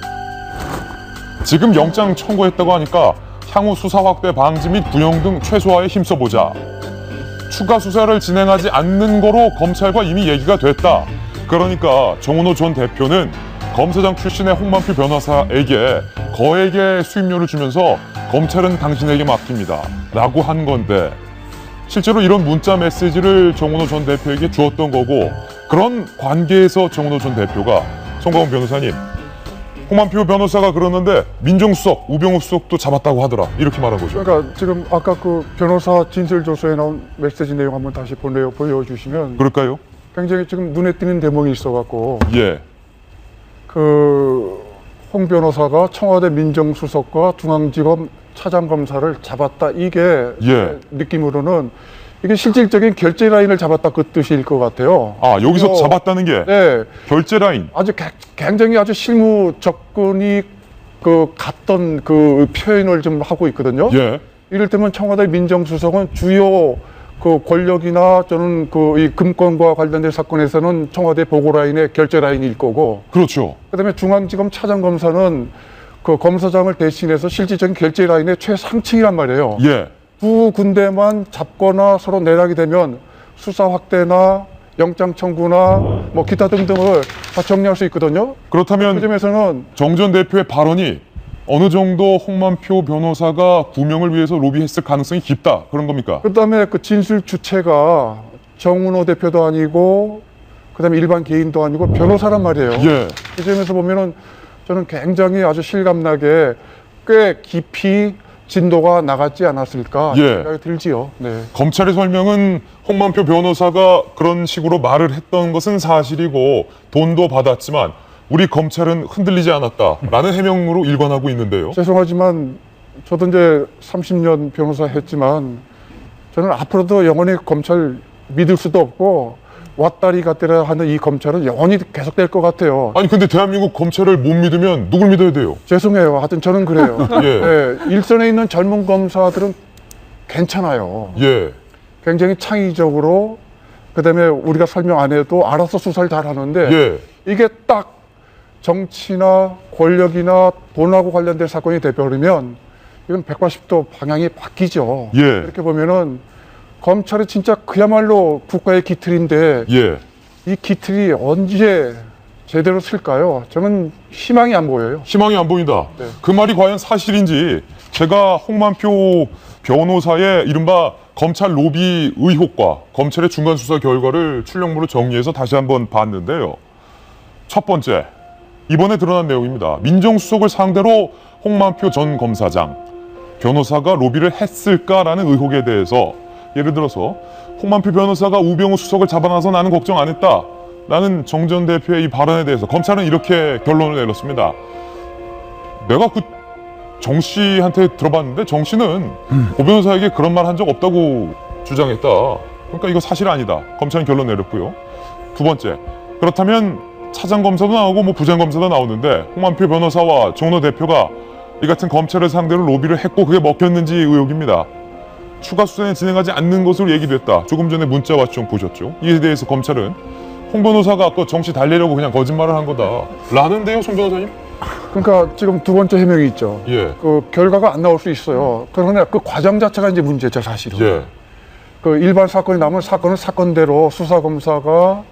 지금 영장 청구했다고 하니까 향후 수사 확대 방지 및 구형 등 최소화에 힘써보자. 추가 수사를 진행하지 않는 거로 검찰과 이미 얘기가 됐다. 그러니까 정은호 전 대표는 검사장 출신의 홍만표 변호사에게 거액의 수임료를 주면서 검찰은 당신에게 맡깁니다 라고 한 건데, 실제로 이런 문자 메시지를 정은호 전 대표에게 주었던 거고, 그런 관계에서 정은호 전 대표가 송가훈 변호사님, 홍만표 변호사가 그러는데 민정수석, 우병우 수석도 잡았다고 하더라, 이렇게 말한 거죠. 그러니까 지금 아까 그 변호사 진술조서에 나온 메시지 내용 한번 다시 보여주시면. 그럴까요? 굉장히 지금 눈에 띄는 대목이 있어갖고. 예. 홍 변호사가 청와대 민정수석과 중앙지검 차장검사를 잡았다, 이게 느낌으로는 이게 실질적인 결제 라인을 잡았다 그 뜻일 것 같아요. 아, 여기서 잡았다는 게 결제 라인. 아주 굉장히 아주 실무 접근이 같던 그 표현을 좀 하고 있거든요. 이를테면 청와대 민정수석은 주요 그 권력이나 저는 이 금권과 관련된 사건에서는 청와대 보고 라인의 결제 라인일 거고. 그렇죠. 그다음에 중앙지검 차장검사는 그 검사장을 대신해서 실질적인 결제 라인의 최상층이란 말이에요. 두 군데만 잡거나 서로 내락이 되면 수사 확대나 영장 청구나 뭐 기타 등등을 다 정리할 수 있거든요. 그렇다면 그 점에서는 정 전 대표의 발언이 어느 정도 홍만표 변호사가 구명을 위해서 로비했을 가능성이 깊다, 그런 겁니까? 그다음에 그 진술 주체가 정은호 대표도 아니고 그다음에 일반 개인도 아니고 변호사란 말이에요. 그 점에서 보면은 저는 굉장히 아주 실감나게 꽤 깊이 진도가 나갔지 않았을까 생각이 들지요. 검찰의 설명은 홍만표 변호사가 그런 식으로 말을 했던 것은 사실이고 돈도 받았지만 우리 검찰은 흔들리지 않았다라는 해명으로 일관하고 있는데요. 죄송하지만 저도 이제 30년 변호사 했지만 저는 앞으로도 영원히 검찰 믿을 수도 없고 왔다리 갔다리 하는 이 검찰은 영원히 계속될 것 같아요. 아니 근데 대한민국 검찰을 못 믿으면 누굴 믿어야 돼요? 죄송해요. 하여튼 저는 그래요. 일선에 있는 젊은 검사들은 괜찮아요. 굉장히 창의적으로, 그다음에 우리가 설명 안 해도 알아서 수사를 잘 하는데 이게 딱 정치나 권력이나 돈하고 관련된 사건이 돼버리면 이건 180도 방향이 바뀌죠. 이렇게 보면은 검찰이 진짜 그야말로 국가의 기틀인데 이 기틀이 언제 제대로 쓸까요? 저는 희망이 안 보여요. 희망이 안 보인다. 그 말이 과연 사실인지 제가 홍만표 변호사의 이른바 검찰 로비 의혹과 검찰의 중간 수사 결과를 출력물로 정리해서 다시 한번 봤는데요. 첫 번째, 이번에 드러난 내용입니다. 민정수석을 상대로 홍만표 전 검사장, 변호사가 로비를 했을까라는 의혹에 대해서, 예를 들어서 홍만표 변호사가 우병우 수석을 잡아놔서 나는 걱정 안 했다 라는 정 전 대표의 이 발언에 대해서 검찰은 이렇게 결론을 내렸습니다. 내가 정 씨한테 들어봤는데 정 씨는 오 변호사에게 그런 말 한 적 없다고 주장했다. 그러니까 이거 사실 아니다. 검찰은 결론 내렸고요. 두 번째, 그렇다면 차장 검사도 나오고 뭐 부장 검사도 나오는데 홍만표 변호사와 정은호 대표가 이 같은 검찰을 상대로 로비를 했고 그게 먹혔는지 의혹입니다. 추가 수사는 진행하지 않는 것으로 얘기됐다. 조금 전에 문자 왔죠. 좀 보셨죠? 이에 대해서 검찰은 홍 변호사가 아까 정씨 달래려고 그냥 거짓말을 한 거다 라는데요, 송 변호사님? 그러니까 지금 두 번째 해명이 있죠. 예. 그 결과가 안 나올 수 있어요. 그러나 그 과정 자체가 이제 문제죠, 사실은. 예. 그 일반 사건이 나면 사건은 사건대로 수사 검사가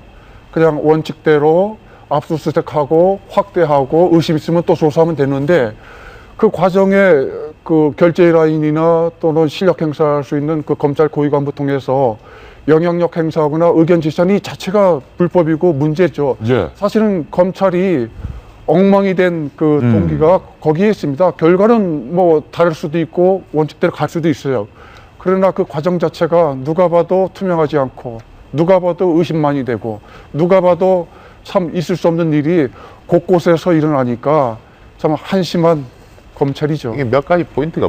그냥 원칙대로 압수수색하고 확대하고 의심 있으면 또 조사하면 되는데 그 과정에 그 결제 라인이나 또는 실력 행사할 수 있는 그 검찰 고위관부 통해서 영향력 행사하거나 의견 제시하는 이 자체가 불법이고 문제죠. 예. 사실은 검찰이 엉망이 된 그 동기가 거기에 있습니다. 결과는 뭐 다를 수도 있고 원칙대로 갈 수도 있어요. 그러나 그 과정 자체가 누가 봐도 투명하지 않고 누가 봐도 의심만이 되고 누가 봐도 참 있을 수 없는 일이 곳곳에서 일어나니까 참 한심한 검찰이죠. 이게 몇 가지 포인트가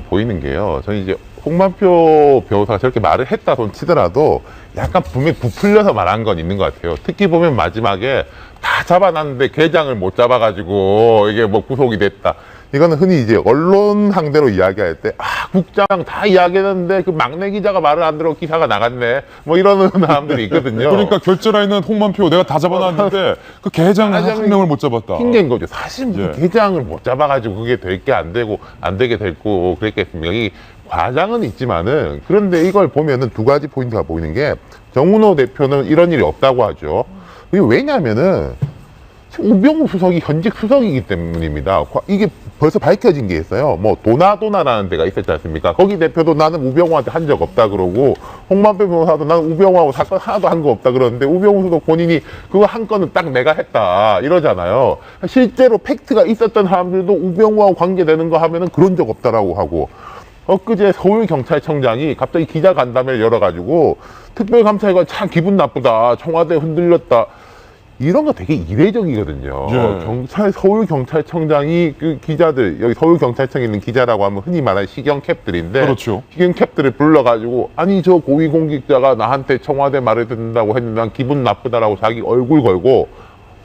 보이는 게요. 저는 이제 홍만표 변호사가 저렇게 말을 했다 손 치더라도 약간 분명히 부풀려서 말한 건 있는 것 같아요. 특히 보면 마지막에 다 잡아놨는데 계장을 못 잡아가지고 이게 뭐 구속이 됐다. 이거는 흔히 이제 언론 상대로 이야기할 때, 국장 다 이야기했는데 그 막내 기자가 말을 안 들어 기사가 나갔네. 뭐 이러는 사람들이 있거든요. 그러니까 결제라인은 홍만표 내가 다 잡아놨는데 그 계장 한 명을 못 잡았다. 핑계인 거죠. 사실 무슨 계장을 못 잡아가지고 그게 될 게 안 되고 안 되게 됐고 그랬겠습니까? 이 과장은 있지만은 그런데 이걸 보면은 두 가지 포인트가 보이는 게 정은호 대표는 이런 일이 없다고 하죠. 이게 왜냐면은 우병우 수석이 현직 수석이기 때문입니다. 이게 벌써 밝혀진 게 있어요. 뭐 도나도나라는 데가 있었지 않습니까? 거기 대표도 나는 우병우한테 한 적 없다 그러고 홍만표 변호사도 나는 우병우하고 사건 하나도 한 거 없다 그러는데 우병우 수석 본인이 그거 한 건은 딱 내가 했다 이러잖아요. 실제로 팩트가 있었던 사람들도 우병우하고 관계되는 거 하면은 그런 적 없다라고 하고 엊그제 서울경찰청장이 갑자기 기자간담회를 열어가지고 특별감찰관 참 기분 나쁘다. 청와대 흔들렸다. 이런 거 되게 이례적이거든요. 예. 서울경찰청장이 그 기자들, 여기 서울경찰청에 있는 기자라고 하면 흔히 말하는 시경캡들인데. 그렇죠. 시경캡들을 불러가지고, 아니, 저 고위공직자가 나한테 청와대 말을 듣는다고 했는데 난 기분 나쁘다라고 자기 얼굴 걸고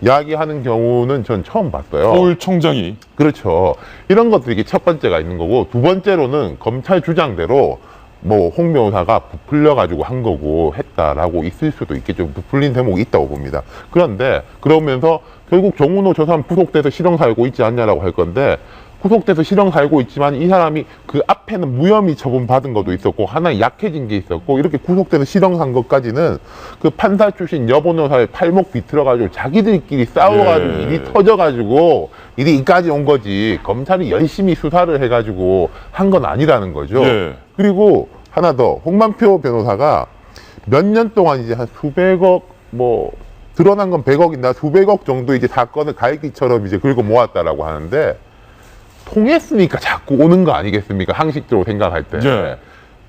이야기하는 경우는 전 처음 봤어요. 서울청장이. 그렇죠. 이런 것들이 첫 번째가 있는 거고, 두 번째로는 검찰 주장대로 뭐 홍 변호사가 부풀려가지고 한 거고 했다라고 있을 수도 있겠죠. 부풀린 대목이 있다고 봅니다. 그런데 그러면서 결국 정은호 저 사람 구속돼서 실형 살고 있지 않냐라고 할 건데 구속돼서 실형 살고 있지만 이 사람이 그 앞에는 무혐의 처분 받은 것도 있었고 하나 약해진 게 있었고 이렇게 구속돼서 실형 산 것까지는 그 판사 출신 여변호사의 팔목 비틀어가지고 자기들끼리 싸워가지고 일이 터져가지고 일이 이까지 온 거지 검찰이 열심히 수사를 해가지고 한 건 아니라는 거죠. 그리고 하나 더 홍만표 변호사가 몇 년 동안 이제 한 수백억 뭐 드러난 건 100억인데 수백억 정도 이제 사건을 갈기처럼 이제 긁어 모았다라고 하는데 통했으니까 자꾸 오는 거 아니겠습니까? 상식적으로 생각할 때.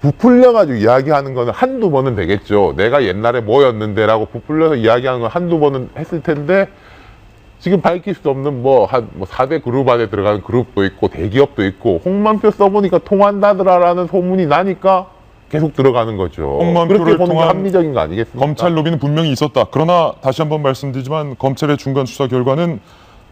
부풀려가지고 이야기하는 거는 한두 번은 되겠죠. 내가 옛날에 뭐였는데 라고 부풀려서 이야기하는 건 한두 번은 했을 텐데 지금 밝힐 수 없는 뭐 4대 그룹 안에 들어가는 그룹도 있고 대기업도 있고 홍만표 써보니까 통한다더라라는 소문이 나니까 계속 들어가는 거죠. 홍만표를 보는 게 통한 합리적인 거 아니겠습니까? 검찰 로비는 분명히 있었다. 그러나 다시 한번 말씀드리지만 검찰의 중간 수사 결과는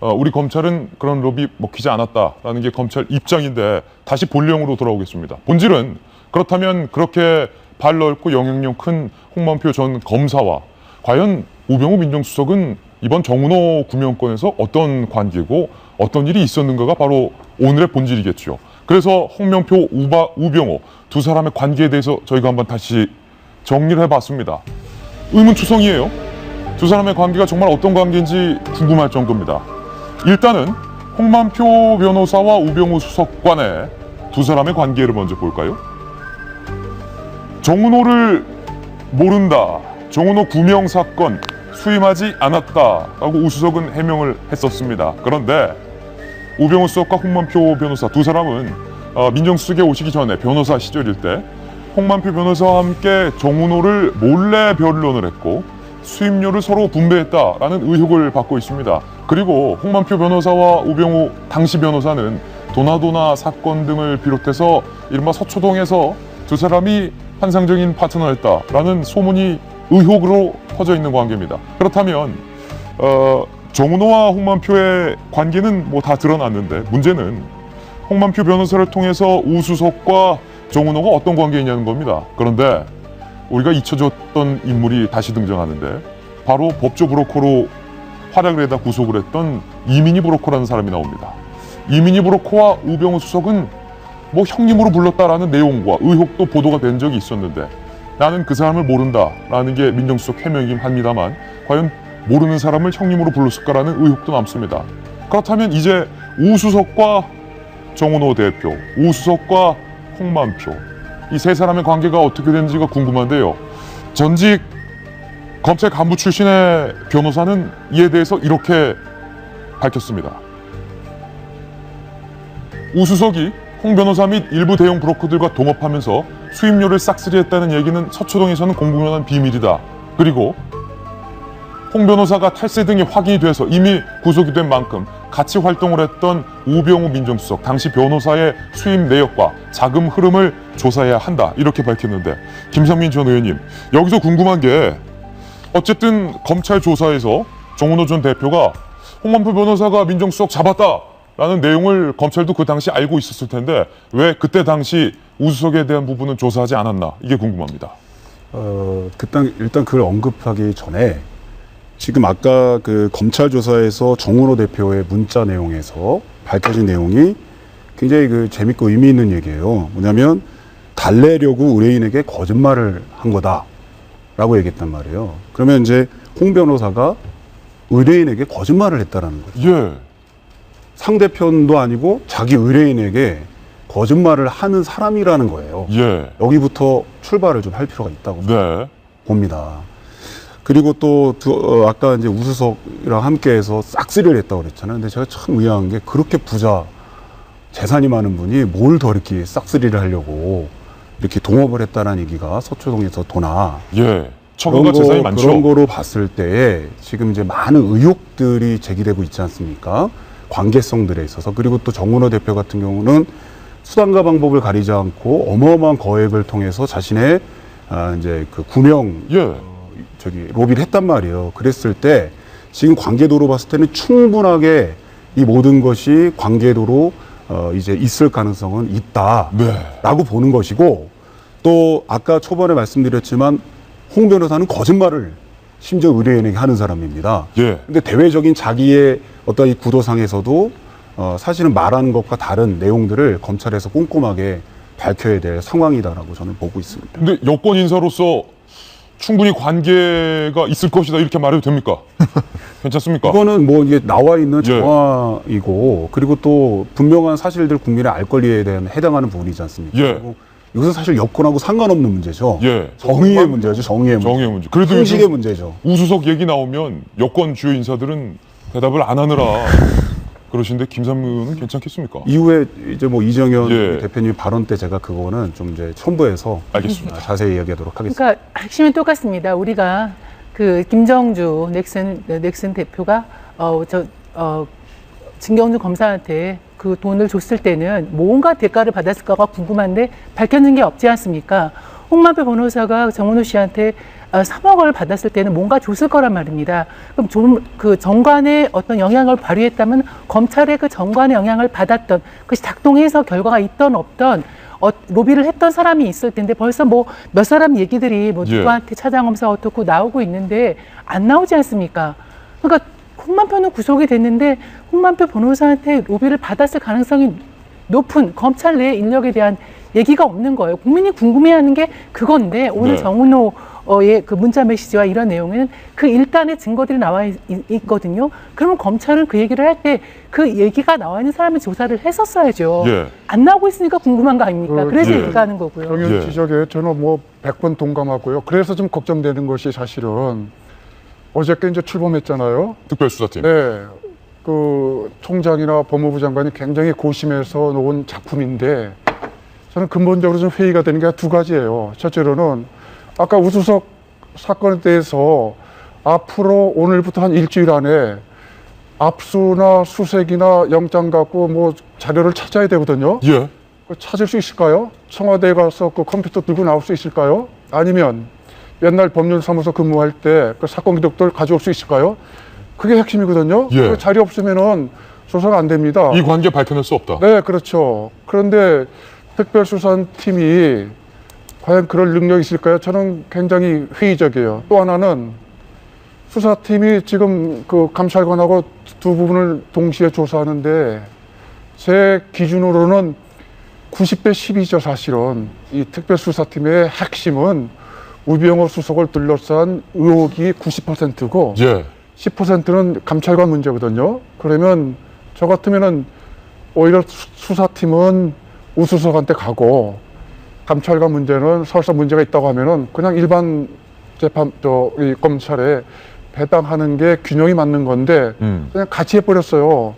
우리 검찰은 그런 로비 먹히지 않았다라는 게 검찰 입장인데 다시 본령으로 돌아오겠습니다. 본질은 그렇다면 그렇게 발 넓고 영향력 큰 홍만표 전 검사와 과연 우병우 민정수석은 이번 정은호 구명건에서 어떤 관계고 어떤 일이 있었는가가 바로 오늘의 본질이겠죠. 그래서 홍명표, 우병우 두 사람의 관계에 대해서 저희가 한번 다시 정리를 해봤습니다. 의문투성이에요. 두 사람의 관계가 정말 어떤 관계인지 궁금할 정도입니다. 일단은 홍만표 변호사와 우병우 수석 간의 두 사람의 관계를 먼저 볼까요? 정은호를 모른다. 정은호 구명 사건 수임하지 않았다라고 우 수석은 해명을 했었습니다. 그런데 우병우 수석과 홍만표 변호사 두 사람은 민정수석에 오시기 전에 변호사 시절일 때 홍만표 변호사와 함께 정은호를 몰래 변론을 했고 수임료를 서로 분배했다라는 의혹을 받고 있습니다. 그리고 홍만표 변호사와 우병우 당시 변호사는 도나도나 사건 등을 비롯해서 이른바 서초동에서 두 사람이 환상적인 파트너였다라는 소문이 의혹으로 퍼져 있는 관계입니다. 그렇다면 정은호와 홍만표의 관계는 뭐 다 드러났는데 문제는 홍만표 변호사를 통해서 우수석과 정은호가 어떤 관계이냐는 겁니다. 그런데 우리가 잊혀졌던 인물이 다시 등장하는데 바로 법조 브로커로 활약을 해다 구속을 했던 이민희 브로커라는 사람이 나옵니다. 이민희 브로커와 우병우 수석은 뭐 형님으로 불렀다라는 내용과 의혹도 보도가 된 적이 있었는데 나는 그 사람을 모른다라는 게 민정수석 해명이긴 합니다만 과연 모르는 사람을 형님으로 불렀을까라는 의혹도 남습니다. 그렇다면 이제 우수석과 정은호 대표, 우수석과 홍만표 이 세 사람의 관계가 어떻게 되는지가 궁금한데요. 전직 검찰 간부 출신의 변호사는 이에 대해서 이렇게 밝혔습니다. 우수석이 홍 변호사 및 일부 대형 브로커들과 동업하면서 수임료를 싹쓸이했다는 얘기는 서초동에서는 공공연한 비밀이다. 그리고 홍 변호사가 탈세 등이 확인이 돼서 이미 구속이 된 만큼 같이 활동을 했던 우병우 민정수석 당시 변호사의 수임 내역과 자금 흐름을 조사해야 한다. 이렇게 밝혔는데 김상민 전 의원님, 여기서 궁금한 게 어쨌든 검찰 조사에서 정은호 전 대표가 홍만표 변호사가 민정수석 잡았다라는 내용을 검찰도 그 당시 알고 있었을 텐데 왜 그때 당시 우수석에 대한 부분은 조사하지 않았나, 이게 궁금합니다. 일단 그걸 언급하기 전에 지금 아까 그 검찰 조사에서 정은호 대표의 문자 내용에서 밝혀진 내용이 굉장히 그 재밌고 의미 있는 얘기예요. 뭐냐면 달래려고 의뢰인에게 거짓말을 한 거다라고 얘기했단 말이에요. 그러면 이제 홍 변호사가 의뢰인에게 거짓말을 했다라는 거죠. 예. 상대편도 아니고 자기 의뢰인에게 거짓말을 하는 사람이라는 거예요. 예. 여기부터 출발을 좀 할 필요가 있다고 네. 봅니다. 그리고 또 아까 이제 우수석이랑 함께해서 싹쓸이를 했다고 그랬잖아요. 근데 제가 참 의아한 게 그렇게 부자 재산이 많은 분이 뭘 더 이렇게 싹쓸이를 하려고 이렇게 동업을 했다는 얘기가 서초동에서 도나. 예. 처분과 재산이 많죠. 그런 거로 봤을 때에 지금 이제 많은 의혹들이 제기되고 있지 않습니까? 관계성들에 있어서. 그리고 또 정은호 대표 같은 경우는 수단과 방법을 가리지 않고 어마어마한 거액을 통해서 자신의 이제 그 구명 로비를 했단 말이에요. 그랬을 때 지금 관계도로 봤을 때는 충분하게 이 모든 것이 관계도로 이제 있을 가능성은 있다라고 보는 것이고, 또 아까 초반에 말씀드렸지만 홍 변호사는 거짓말을 심지어 의뢰인에게 하는 사람입니다. 근데 대외적인 자기의 어떤 이 구도상에서도 사실은 말하는 것과 다른 내용들을 검찰에서 꼼꼼하게 밝혀야 될 상황이다라고 저는 보고 있습니다. 근데 여권 인사로서 충분히 관계가 있을 것이다 이렇게 말해도 됩니까? 괜찮습니까? 이거는 뭐 이게 나와 있는 정황이고, 그리고 또 분명한 사실들 국민의 알 권리에 대한 해당하는 부분이지 않습니까? 그리고 이것은 사실 여권하고 상관없는 문제죠. 정의의 문제죠. 정의의 문제. 그래도 형식의 문제죠. 우수석 얘기 나오면 여권 주요 인사들은 대답을 안 하느라 그러신데 김삼무는 괜찮겠습니까? 이후에 이제 뭐 이정현 대표님 발언 때 제가 그거는 좀 이제 첨부해서 알겠습니다. 자세히 이야기하도록 하겠습니다. 그러니까 핵심은 똑같습니다. 우리가 그 김정주 넥슨 대표가 진경준 검사한테 그 돈을 줬을 때는 뭔가 대가를 받았을까가 궁금한데 밝혀진 게 없지 않습니까? 홍만표 변호사가 정은호 씨한테 3억을 받았을 때는 뭔가 줬을 거란 말입니다. 그럼 좀 그 정관의 어떤 영향을 발휘했다면 검찰의 그 정관의 영향을 받았던, 그것이 작동해서 결과가 있던 없던 로비를 했던 사람이 있을 텐데 벌써 뭐 몇 사람 얘기들이 뭐 누구한테 차장검사 어떻고 나오고 있는데 안 나오지 않습니까? 그러니까 홍만표는 구속이 됐는데 홍만표 변호사한테 로비를 받았을 가능성이 높은 검찰 내 인력에 대한 얘기가 없는 거예요. 국민이 궁금해하는 게 그건데 오늘 정은호의 그 문자 메시지와 이런 내용에는 그 일단의 증거들이 나와 있거든요. 그러면 검찰은 그 얘기를 할 때 그 얘기가 나와 있는 사람의 조사를 했었어야죠. 안 나오고 있으니까 궁금한 거 아닙니까? 그래서 얘기가 하는 거고요. 정현 지적에 저는 뭐 100번 동감하고요. 그래서 좀 걱정되는 것이 사실은 어저께 이제 출범했잖아요. 특별수사팀. 네. 그 총장이나 법무부 장관이 굉장히 고심해서 놓은 작품인데 저는 근본적으로 좀 회의가 되는 게 두 가지예요. 첫째로는 아까 우수석 사건에 대해서 앞으로 오늘부터 한 일주일 안에 압수나 수색이나 영장 갖고 뭐 자료를 찾아야 되거든요. 예. 찾을 수 있을까요? 청와대에 가서 그 컴퓨터 들고 나올 수 있을까요? 아니면 옛날 법률사무소 근무할 때 그 사건 기록들 가져올 수 있을까요? 그게 핵심이거든요. 예. 그 자료 없으면은 조사가 안 됩니다. 이 관계 밝혀낼 수 없다. 네, 그렇죠. 그런데 특별수사팀이 과연 그럴 능력이 있을까요? 저는 굉장히 회의적이에요. 또 하나는 수사팀이 지금 그 감찰관하고 두 부분을 동시에 조사하는데 제 기준으로는 90대 10이죠, 사실은. 이 특별수사팀의 핵심은 우병우 수석을 둘러싼 의혹이 90%고 예. 10%는 감찰관 문제거든요. 그러면 저 같으면은 오히려 수사팀은 우수석한테 가고 감찰관 문제는 설사 문제가 있다고 하면은 그냥 일반 이 검찰에 배당하는 게 균형이 맞는 건데 그냥 같이 해버렸어요.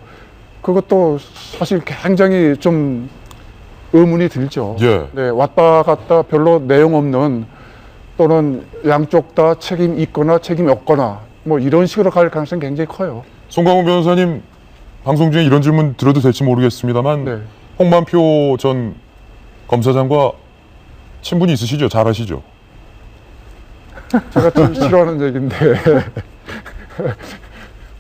그것도 사실 굉장히 좀 의문이 들죠. 예. 네, 왔다 갔다 별로 내용 없는 또는 양쪽 다 책임 있거나 책임 없거나 뭐 이런 식으로 갈 가능성이 굉장히 커요. 송강호 변호사님 방송 중에 이런 질문 드려도 될지 모르겠습니다만 네. 홍만표 전 검사장과 친분이 있으시죠? 잘 아시죠? 제가 좀 싫어하는 얘기인데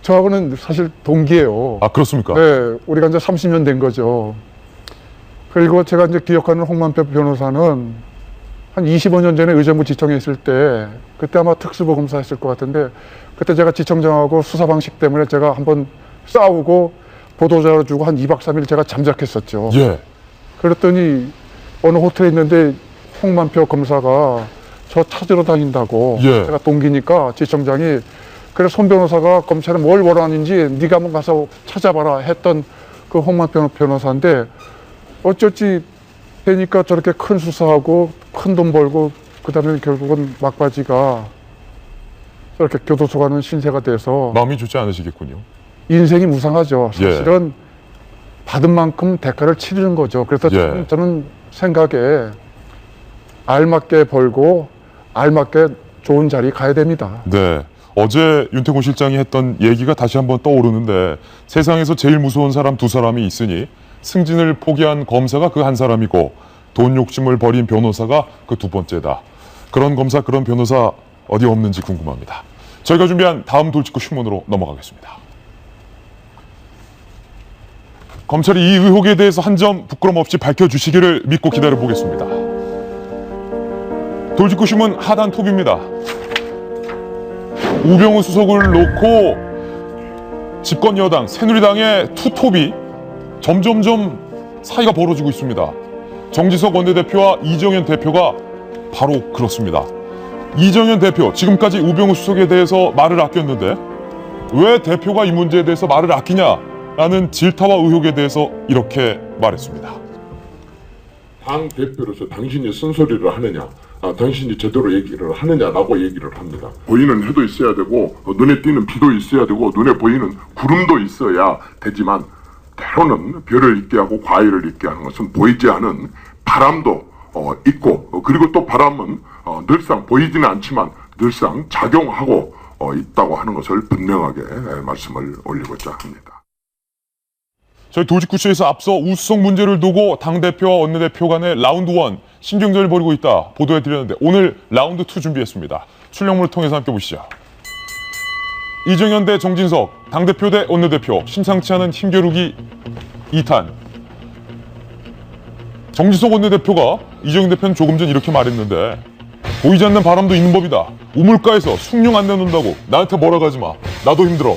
저하고는 사실 동기예요. 아, 그렇습니까? 네, 우리가 이제 30년 된 거죠. 그리고 제가 이제 기억하는 홍만표 변호사는 한 25년 전에 의정부 지청에 있을 때 그때 아마 특수부 검사했을 것 같은데 그때 제가 지청장하고 수사 방식 때문에 제가 한번 싸우고 보도자료 주고 한 2박 3일 제가 잠적했었죠. 예. 그랬더니 어느 호텔에 있는데 홍만표 검사가 저 찾으러 다닌다고 예. 제가 동기니까 지청장이 그래 손 변호사가 검찰에 뭘 원하는지 네가 한번 가서 찾아봐라 했던 그 홍만표 변호사인데 어쩌지 되니까 저렇게 큰 수사하고 큰 돈 벌고 그다음에 결국은 막바지가 저렇게 교도소 가는 신세가 돼서 마음이 좋지 않으시겠군요. 인생이 무상하죠. 사실은 예. 받은 만큼 대가를 치르는 거죠. 그래서 예. 저는 생각에 알맞게 벌고 알맞게 좋은 자리 가야 됩니다. 네. 어제 윤태곤 실장이 했던 얘기가 다시 한번 떠오르는데 세상에서 제일 무서운 사람 두 사람이 있으니 승진을 포기한 검사가 그 한 사람이고 돈 욕심을 버린 변호사가 그 두 번째다. 그런 검사, 그런 변호사 어디 없는지 궁금합니다. 저희가 준비한 다음 돌직구 신문으로 넘어가겠습니다. 검찰이 이 의혹에 대해서 한 점 부끄럼 없이 밝혀주시기를 믿고 기다려보겠습니다. 돌직구 신문 하단 톱입니다. 우병우 수석을 놓고 집권 여당 새누리당의 투톱이 점점점 사이가 벌어지고 있습니다. 정지석 원내대표와 이정현 대표가 바로 그렇습니다. 이정현 대표 지금까지 우병우 수석에 대해서 말을 아꼈는데 왜 대표가 이 문제에 대해서 말을 아끼냐라는 질타와 의혹에 대해서 이렇게 말했습니다. 당 대표로서 당신이 쓴소리를 하느냐, 당신이 제대로 얘기를 하느냐라고 얘기를 합니다. 보이는 해도 있어야 되고 눈에 띄는 비도 있어야 되고 눈에 보이는 구름도 있어야 되지만 때로는 별을 있게 하고 과일을 있게 하는 것은 보이지 않은 바람도 있고 그리고 또 바람은 늘상 보이지는 않지만 늘상 작용하고 있다고 하는 것을 분명하게 말씀을 올리고자 합니다. 저희 돌직구쇼에서 앞서 우수석 문제를 두고 당대표와 원내대표 간의 라운드 1 신경전을 벌이고 있다 보도해드렸는데 오늘 라운드 2 준비했습니다. 출력물을 통해서 함께 보시죠. 이정현 대 정진석, 당대표 대 원내대표, 심상치 않은 힘겨루기 2탄. 정진석 원내대표가 이정현 대표는 조금 전 이렇게 말했는데 보이지 않는 바람도 있는 법이다. 우물가에서 숭늉 안 내놓는다고 나한테 뭐라 하지 마. 나도 힘들어.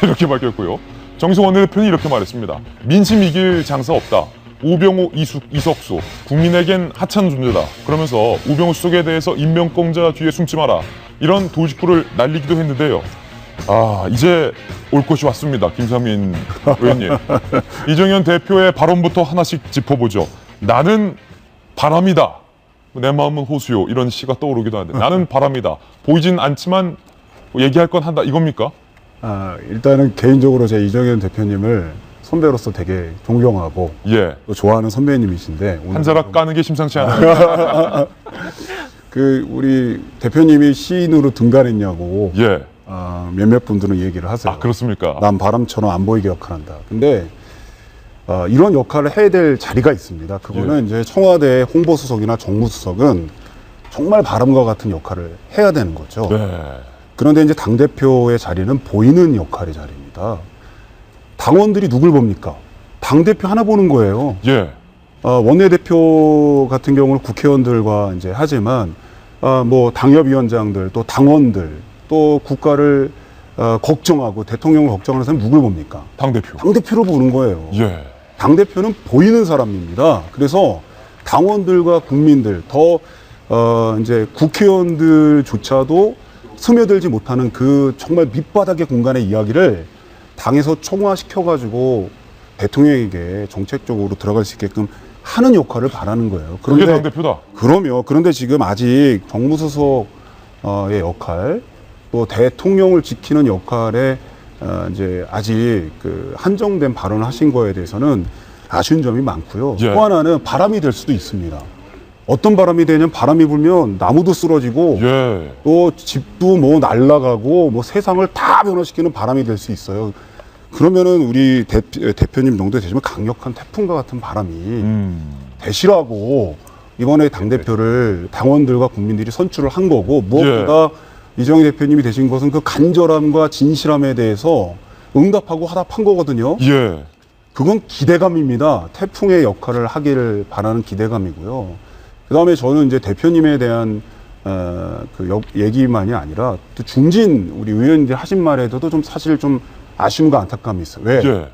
이렇게 밝혔고요. 정진석 원내대표는 이렇게 말했습니다. 민심 이길 장사 없다. 우병우, 이석수, 국민에겐 하찮은 존재다. 그러면서 우병우 수석에 대해서 인명공자 뒤에 숨지 마라. 이런 돌직구를 날리기도 했는데요. 아, 이제 올 것이 왔습니다. 김상민 의원님. 이정현 대표의 발언부터 하나씩 짚어보죠. 나는 바람이다. 내 마음은 호수요. 이런 시가 떠오르기도 하는데 나는 바람이다. 보이진 않지만 얘기할 건 한다. 이겁니까? 일단은 개인적으로 제 이정현 대표님을 선배로서 되게 존경하고 예. 또 좋아하는 선배님이신데 오늘 한 자락 까는 게 심상치 않아요. 그 우리 대표님이 시인으로 등단했냐고 예. 몇몇 분들은 얘기를 하세요. 아, 그렇습니까? 난 바람처럼 안 보이게 역할한다. 근데 이런 역할을 해야 될 자리가 있습니다. 그거는 이제 청와대 홍보수석이나 정무수석은 정말 바람과 같은 역할을 해야 되는 거죠. 네. 그런데 이제 당대표의 자리는 보이는 역할의 자리입니다. 당원들이 누굴 봅니까? 당대표 하나 보는 거예요. 예. 원내대표 같은 경우는 국회의원들과 이제 하지만, 뭐, 당협위원장들, 또 당원들, 또 국가를 걱정하고 대통령을 걱정하는 사람이 누굴 봅니까? 당대표. 당대표를 보는 거예요. 예. 당대표는 보이는 사람입니다. 그래서 당원들과 국민들, 이제 국회의원들조차도 스며들지 못하는 그 정말 밑바닥의 공간의 이야기를 당에서 총화시켜가지고 대통령에게 정책적으로 들어갈 수 있게끔 하는 역할을 바라는 거예요. 그게 당대표다. 그런데 지금 아직 정무수석의 역할, 또 대통령을 지키는 역할에 이제 아직 그 한정된 발언을 하신 거에 대해서는 아쉬운 점이 많고요. 예. 또 하나는 바람이 될 수도 있습니다. 어떤 바람이 되냐면 바람이 불면 나무도 쓰러지고 예. 또 집도 뭐 날아가고 뭐 세상을 다 변화시키는 바람이 될 수 있어요. 그러면은 우리 대표님 정도 되시면 강력한 태풍과 같은 바람이 되시라고 이번에 당대표를 당원들과 국민들이 선출을 한 거고, 무엇보다 이정희 대표님이 되신 것은 그 간절함과 진실함에 대해서 응답하고 화답한 거거든요. 예. 그건 기대감입니다. 태풍의 역할을 하기를 바라는 기대감이고요. 그 다음에 저는 이제 대표님에 대한 얘기만이 아니라 또 중진 우리 의원님들 하신 말에도 좀 사실 좀 아쉬움과 안타까움이 있어요. 왜? 예.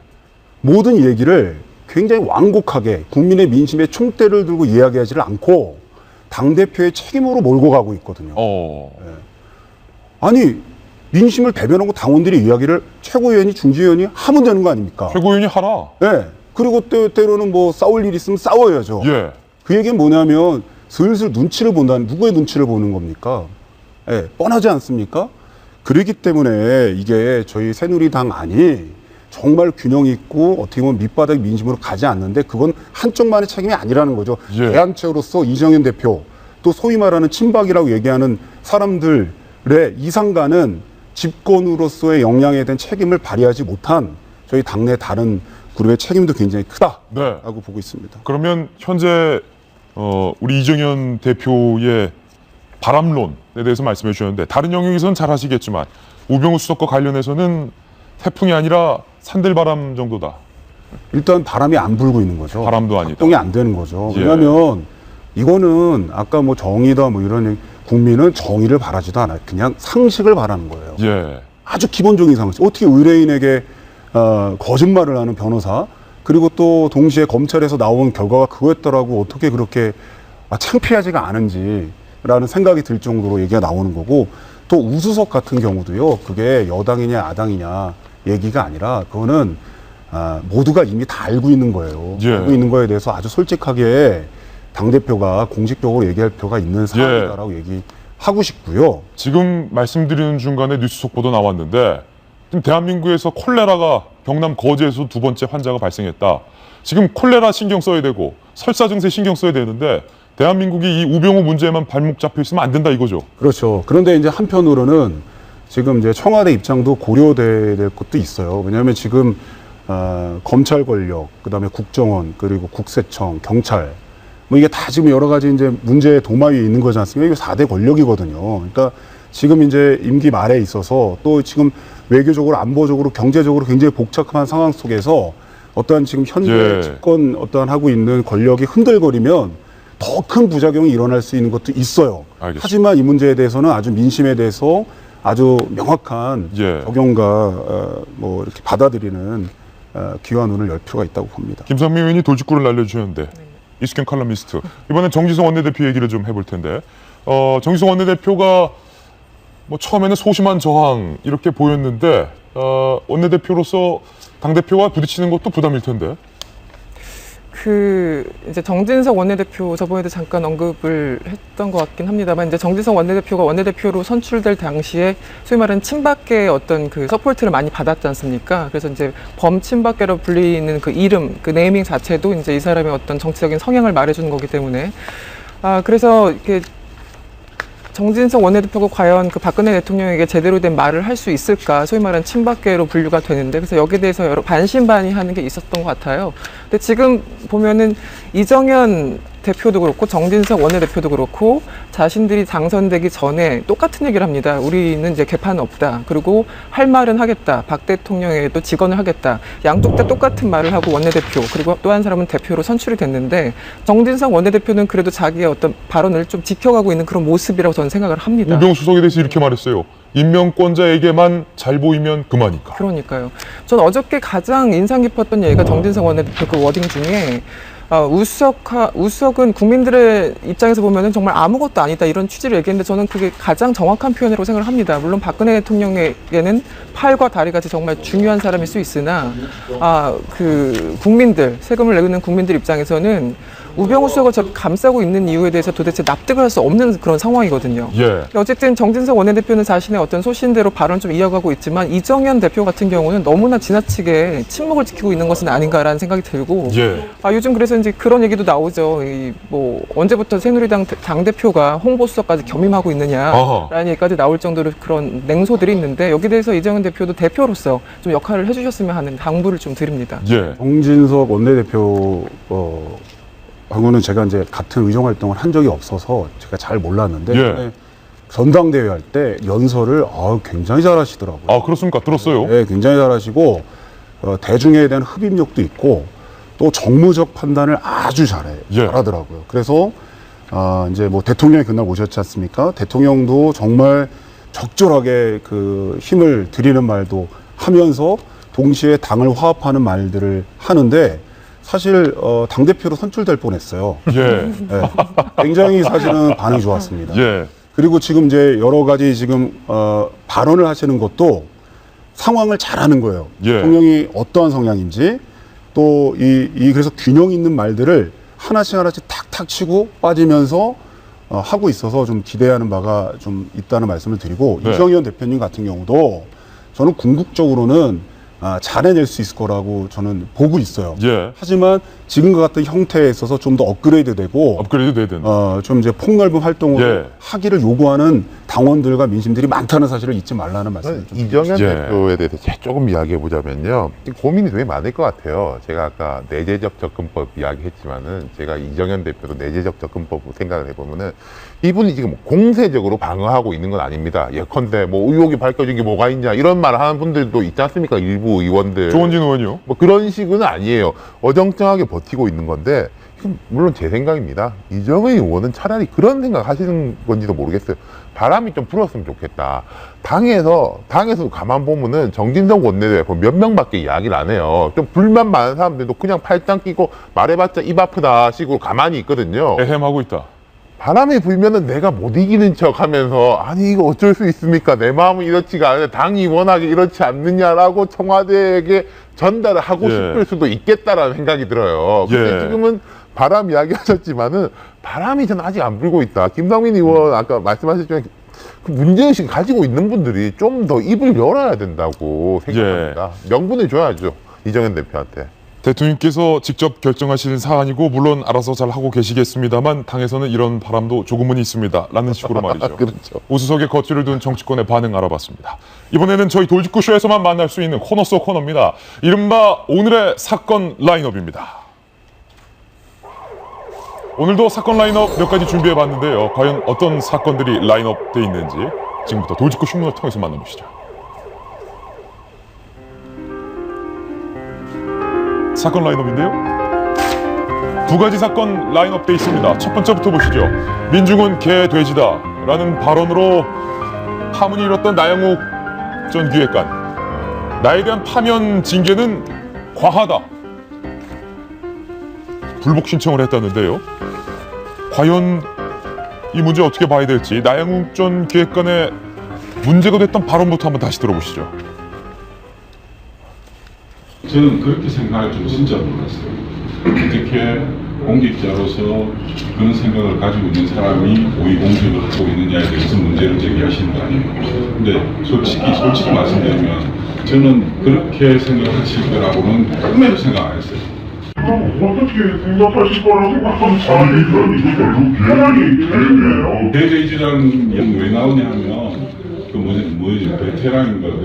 모든 얘기를 굉장히 완곡하게 국민의 민심에 총대를 들고 이야기하지를 않고 당대표의 책임으로 몰고 가고 있거든요. 아니, 민심을 대변하고 당원들이 이야기를 최고위원이 중지위원이 하면 되는 거 아닙니까? 최고위원이 하라. 네. 그리고 때로는 뭐 싸울 일이 있으면 싸워야죠. 예. 그 얘기는 뭐냐면 슬슬 눈치를 본다는, 누구의 눈치를 보는 겁니까? 예, 뻔하지 않습니까? 그렇기 때문에 이게 저희 새누리당 안이 정말 균형 있고 어떻게 보면 밑바닥 민심으로 가지 않는데 그건 한쪽만의 책임이 아니라는 거죠. 예. 대한체로서 이정현 대표, 또 소위 말하는 친박이라고 얘기하는 사람들의 이상가는 집권으로서의 역량에 대한 책임을 발휘하지 못한 저희 당내 다른 그룹의 책임도 굉장히 크다라고 보고 있습니다. 그러면 현재 우리 이정현 대표의 바람론에 대해서 말씀해 주셨는데 다른 영역에서는 잘 하시겠지만 우병우 수석과 관련해서는 태풍이 아니라 산들바람 정도다. 일단 바람이 안 불고 있는 거죠. 바람도 아니다. 활동이 안 되는 거죠. 예. 왜냐하면 이거는 아까 뭐 정의다 뭐 이런 국민은 정의를 바라지도 않아요. 그냥 상식을 바라는 거예요. 예. 아주 기본적인 상식. 어떻게 의뢰인에게 거짓말을 하는 변호사, 그리고 또 동시에 검찰에서 나온 결과가 그거였더라고 어떻게 그렇게 창피하지가 않은지라는 생각이 들 정도로 얘기가 나오는 거고, 또 우수석 같은 경우도요, 그게 여당이냐 야당이냐 얘기가 아니라 그거는 모두가 이미 다 알고 있는 거예요. 예. 알고 있는 거에 대해서 아주 솔직하게 당대표가 공식적으로 얘기할 필요가 있는 상황이다라고 얘기하고 싶고요. 지금 말씀드리는 중간에 뉴스 속보도 나왔는데 지금 대한민국에서 콜레라가 경남 거제에서 두 번째 환자가 발생했다. 지금 콜레라 신경 써야 되고 설사 증세 신경 써야 되는데 대한민국이 이 우병우 문제에만 발목 잡혀 있으면 안 된다 이거죠. 그렇죠. 그런데 이제 한편으로는 지금 이제 청와대 입장도 고려돼야 될 것도 있어요. 왜냐하면 지금 검찰 권력, 그다음에 국정원, 그리고 국세청, 경찰, 뭐 이게 다 지금 여러 가지 이제 문제의 도마 위에 있는 거지 않습니까? 이게 4대 권력이거든요. 그러니까 지금 이제 임기 말에 있어서 또 지금 외교적으로, 안보적으로, 경제적으로 굉장히 복잡한 상황 속에서 어떠한 지금 현재 집권 어떠한 하고 있는 권력이 흔들거리면 더 큰 부작용이 일어날 수 있는 것도 있어요. 알겠습니다. 하지만 이 문제에 대해서는 아주 민심에 대해서 아주 명확한 적용과 뭐 이렇게 받아들이는 귀와 눈을 열 필요가 있다고 봅니다. 김상민 의원이 돌직구를 날려주셨는데 이숙현 칼럼니스트, 이번엔 정지성 원내대표 얘기를 좀 해볼 텐데 정지성 원내대표가 뭐 처음에는 소심한 저항 이렇게 보였는데 원내대표로서 당대표와 부딪히는 것도 부담일 텐데. 이제 정진석 원내대표 저번에도 잠깐 언급을 했던 것 같긴 합니다만, 이제 정진석 원내대표가 원내대표로 선출될 당시에 소위 말하는 친박계의 어떤 그 서포트를 많이 받았지 않습니까? 그래서 이제 범친박계로 불리는 그 이름, 그 네이밍 자체도 이제 이 사람의 어떤 정치적인 성향을 말해주는 거기 때문에, 그래서 이렇게 정진석 원내대표가 과연 그 박근혜 대통령에게 제대로 된 말을 할 수 있을까, 소위 말하는 친박계로 분류가 되는데, 그래서 여기에 대해서 여러 반신반의하는 게 있었던 것 같아요. 근데 지금 보면은 이정현 대표도 그렇고 정진석 원내대표도 그렇고 자신들이 당선되기 전에 똑같은 얘기를 합니다. 우리는 이제 개판은 없다. 그리고 할 말은 하겠다. 박 대통령에게도 직언을 하겠다. 양쪽 다 똑같은 말을 하고 원내대표, 그리고 또 한 사람은 대표로 선출이 됐는데, 정진석 원내대표는 그래도 자기의 어떤 발언을 좀 지켜가고 있는 그런 모습이라고 저는 생각을 합니다. 우병우 수석에 대해서 이렇게 말했어요. 임명권자에게만 잘 보이면 그만이니까. 그러니까요. 전 어저께 가장 인상 깊었던 얘기가 정진석 원내대표 그 워딩 중에 우수석은 국민들의 입장에서 보면은 정말 아무것도 아니다, 이런 취지를 얘기했는데, 저는 그게 가장 정확한 표현이라고 생각을 합니다. 물론 박근혜 대통령에게는 팔과 다리같이 정말 중요한 사람일 수 있으나, 그 국민들, 세금을 내는 국민들 입장에서는 우병우 수석을 저렇게 감싸고 있는 이유에 대해서 도대체 납득을 할 수 없는 그런 상황이거든요. 예. 어쨌든 정진석 원내대표는 자신의 어떤 소신대로 발언을 좀 이어가고 있지만, 이정현 대표 같은 경우는 너무나 지나치게 침묵을 지키고 있는 것은 아닌가라는 생각이 들고, 예. 요즘 그래서 이제 그런 얘기도 나오죠. 언제부터 새누리당 당대표가 홍보수석까지 겸임하고 있느냐라는 얘기까지 나올 정도로 그런 냉소들이 있는데, 여기에 대해서 이정현 대표도 대표로서 좀 역할을 해주셨으면 하는 당부를 좀 드립니다. 예. 정진석 원내대표 하고는 제가 이제 같은 의정 활동을 한 적이 없어서 제가 잘 몰랐는데, 예. 전당대회 할 때 연설을 굉장히 잘하시더라고요. 아, 그렇습니까? 들었어요? 네, 굉장히 잘하시고 대중에 대한 흡입력도 있고 또 정무적 판단을 아주 잘하더라고요. 그래서 이제 뭐 대통령이 그날 오셨지 않습니까? 대통령도 정말 적절하게 그 힘을 들이는 말도 하면서 동시에 당을 화합하는 말들을 하는데, 사실 당대표로 선출될 뻔했어요. 예. 네. 굉장히 사실은 반응이 좋았습니다. 예. 그리고 지금 이제 여러 가지 지금 발언을 하시는 것도 상황을 잘하는 거예요. 예. 대통령이 어떠한 성향인지, 또 그래서 균형 있는 말들을 하나씩 탁탁 치고 빠지면서 하고 있어서 좀 기대하는 바가 좀 있다는 말씀을 드리고, 네. 이정현 대표님 같은 경우도 저는 궁극적으로는 잘해낼 수 있을 거라고 저는 보고 있어요. 예. 하지만 지금과 같은 형태에 있어서 좀 더 업그레이드 되고, 좀 이제 폭넓은 활동을 예. 하기를 요구하는 당원들과 민심들이 많다는 사실을 잊지 말라는 말씀을 좀 이정현 드리겠습니다. 대표에 대해서 조금 이야기해 보자면요, 고민이 되게 많을 것 같아요. 제가 아까 내재적 접근법 이야기했지만은, 제가 이정현 대표도 내재적 접근법 생각을 해보면은, 이분이 지금 공세적으로 방어하고 있는 건 아닙니다. 예컨대 뭐 의혹이 밝혀진 게 뭐가 있냐, 이런 말을 하는 분들도 있지 않습니까? 일부 의원들. 조원진 의원이요? 뭐 그런 식은 아니에요. 어정쩡하게 버티고 있는 건데, 물론 제 생각입니다. 이정현 의원은 차라리 그런 생각 하시는 건지도 모르겠어요. 바람이 좀 불었으면 좋겠다. 당에서도 가만 보면은 정진석 원내대표 몇 명밖에 이야기를 안 해요. 좀 불만 많은 사람들도 그냥 팔짱 끼고 말해봤자 입 아프다 식으로 가만히 있거든요. 애헴하고 있다. 바람이 불면은 내가 못 이기는 척 하면서, 아니 이거 어쩔 수 있습니까? 내 마음은 이렇지가 않은데 당이 워낙에 이렇지 않느냐라고 청와대에게 전달을 하고 싶을 수도 있겠다라는 생각이 들어요. 근데 지금은 바람 이야기 하셨지만은, 바람이 저는 아직 안 불고 있다. 김상민 의원 아까 말씀하셨지만, 그 문제의식 가지고 있는 분들이 좀 더 입을 열어야 된다고 생각합니다. 명분을 줘야죠, 이정현 대표한테. 대통령께서 직접 결정하시는 사안이고 물론 알아서 잘 하고 계시겠습니다만, 당에서는 이런 바람도 조금은 있습니다 라는 식으로 말이죠. 그렇죠. 우수석에 거취를 둔 정치권의 반응 알아봤습니다. 이번에는 저희 돌직구쇼에서만 만날 수 있는 코너 속 코너입니다. 이른바 오늘의 사건 라인업입니다. 오늘도 사건 라인업 몇 가지 준비해봤는데요. 과연 어떤 사건들이 라인업돼 있는지 지금부터 돌직구 신문을 통해서 만나보시죠. 사건 라인업인데요. 두 가지 사건 라인업돼 있습니다. 첫 번째부터 보시죠. 민중은 개 돼지다 라는 발언으로 파문이 일었던 나영욱 전 기획관. 나에 대한 파면 징계는 과하다. 불복 신청을 했다는데요. 과연 이 문제 어떻게 봐야 될지, 나영욱 전 기획관의 문제가 됐던 발언부터 한번 다시 들어보시죠. 저는 그렇게 생각할 줄 진짜 몰랐어요. 어떻게 공직자로서 그런 생각을 가지고 있는 사람이 고위공직을 하고 있느냐에 대해서 문제를 제기하시는 거 아니에요. 근데 솔직히 말씀드리면 저는 그렇게 생각하실 거라고는 꿈에도 생각 안 했어요. 어떻게 생각하실 거라고 생각하면 잘 이거 편하게 얘기해요. 대제이지라는 왜 나오냐 하면 그 뭐지 베테랑인가 그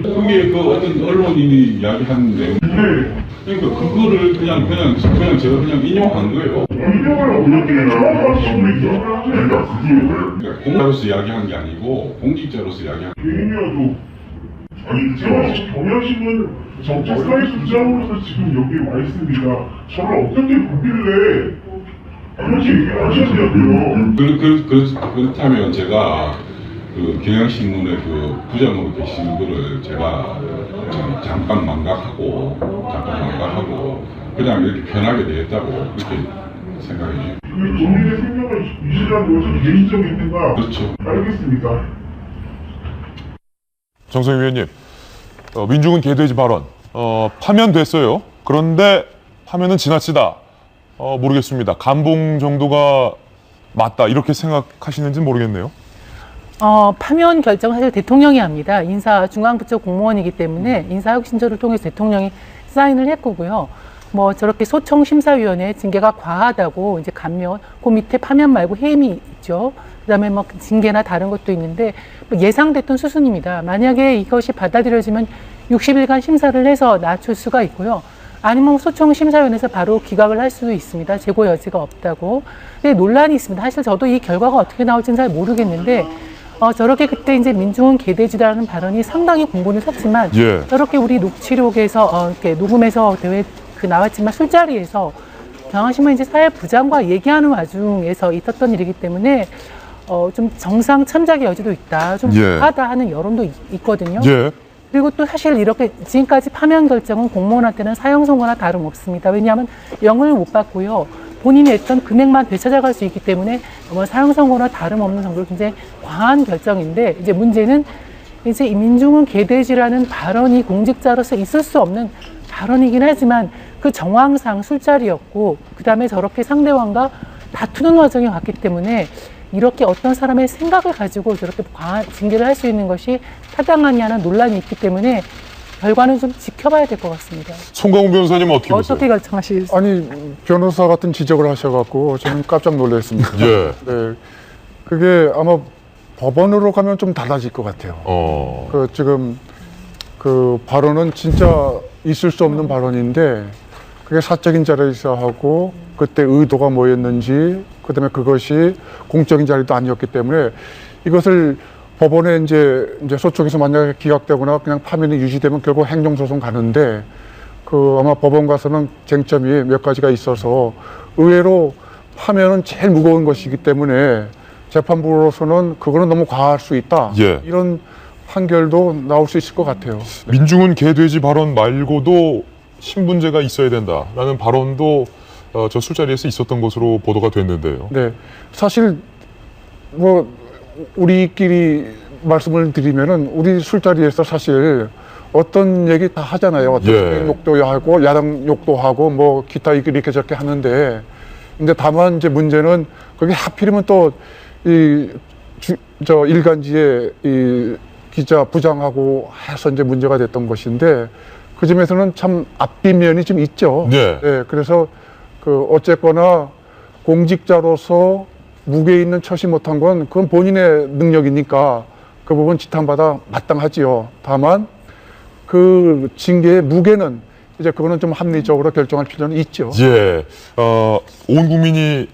그게 그 어떤 언론인이 이야기한 내용. 그러니까 그거를 그냥 제가 그냥 인용한 거예요. 인용을 어떻게 정확하십니까? 그러니까 공자로서 이야기한 게 아니고 공직자로서 이야기한. 개인이어도 아니 제가 지금 경향신문 정책사회 부장으로서 지금 여기 와 있습니다. 저를 어떻게 보길래 그렇게 얘기하셨냐고요. 그렇다면 제가 그 경향신문의 그 부장으로 계신 거를 제가 잠깐 망각하고 그냥 이렇게 편하게 내했다고 그렇게 생각해 주세요. 본인의 생명을 유지하는 것은 개인적인 생각. 그렇죠. 알겠습니다. 정성희 위원님, 민중은 개돼지 발언 파면됐어요. 그런데 파면은 지나치다. 모르겠습니다. 감봉 정도가 맞다 이렇게 생각하시는지는 모르겠네요. 파면 결정은 사실 대통령이 합니다. 인사 중앙부처 공무원이기 때문에 인사혁신처를 통해서 대통령이 사인을 했고요. 뭐 저렇게 소청심사위원회 징계가 과하다고 이제 감면, 그 밑에 파면 말고 해임이 있죠. 그다음에 뭐 징계나 다른 것도 있는데 뭐 예상됐던 수순입니다. 만약에 이것이 받아들여지면 60일간 심사를 해서 낮출 수가 있고요. 아니면 소청심사위원회에서 바로 기각을 할 수도 있습니다. 재고 여지가 없다고. 근데 논란이 있습니다. 사실 저도 이 결과가 어떻게 나올지는 잘 모르겠는데 저렇게 그때 이제 민중은 개돼지라는 발언이 상당히 공분을 샀지만 저렇게 우리 녹취록에서 이렇게 녹음해서 대회 나왔지만 술자리에서 경향신문 이제 사회부장과 얘기하는 와중에서 있었던 일이기 때문에 좀 정상 참작의 여지도 있다, 좀 과하다 하는 여론도 있거든요. 그리고 또 사실 이렇게 지금까지 파면 결정은 공무원한테는 사형 선고나 다름없습니다. 왜냐하면 영을 못 받고요. 본인이 했던 금액만 되찾아갈 수 있기 때문에 사형 선고나 다름없는 정도로 굉장히 과한 결정인데 이제 문제는 이제 이 민중은 개돼지라는 발언이 공직자로서 있을 수 없는 발언이긴 하지만 그 정황상 술자리였고 그다음에 저렇게 상대방과 다투는 과정이 왔기 때문에 이렇게 어떤 사람의 생각을 가지고 저렇게 과한 징계를 할 수 있는 것이 타당하냐 하는 논란이 있기 때문에 결과는 좀 지켜봐야 될 것 같습니다. 송강훈 변호사님 어떻게 보세요? 어떻게 결정하시겠어요? 아니 변호사 같은 지적을 하셔갖고 저는 깜짝 놀랐습니다. 네, 그게 아마 법원으로 가면 좀 달라질 것 같아요. 그 지금 그 발언은 진짜 있을 수 없는 발언인데 그게 사적인 자리에서 하고 그때 의도가 뭐였는지 그다음에 그것이 공적인 자리도 아니었기 때문에 이것을 법원에 이제 소청에서 만약에 기각되거나 그냥 파면이 유지되면 결국 행정소송 가는데 그 아마 법원 가서는 쟁점이 몇 가지가 있어서 의외로 파면은 제일 무거운 것이기 때문에 재판부로서는 그거는 너무 과할 수 있다. 이런 판결도 나올 수 있을 것 같아요. 민중은 개돼지 발언 말고도 신분제가 있어야 된다라는 발언도 저 술자리에서 있었던 것으로 보도가 됐는데요. 네, 사실 뭐 우리끼리 말씀을 드리면은 우리 술자리에서 사실 어떤 얘기 다 하잖아요. 어떤 욕도 하고 야당 욕도 하고 뭐 기타 이렇게 저렇게 하는데 근데 다만 이제 문제는 그게 하필이면 또 저 일간지에 이 기자 부장하고 해서 이제 문제가 됐던 것인데 그 점에서는 참 앞비면이 좀 있죠. 네, 그래서 그 어쨌거나 공직자로서 무게 있는 처시 못한 건 그건 본인의 능력이니까 그 부분 지탄받아 마땅하지요. 다만 그 징계의 무게는 이제 그거는 좀 합리적으로 결정할 필요는 있죠. 온 국민이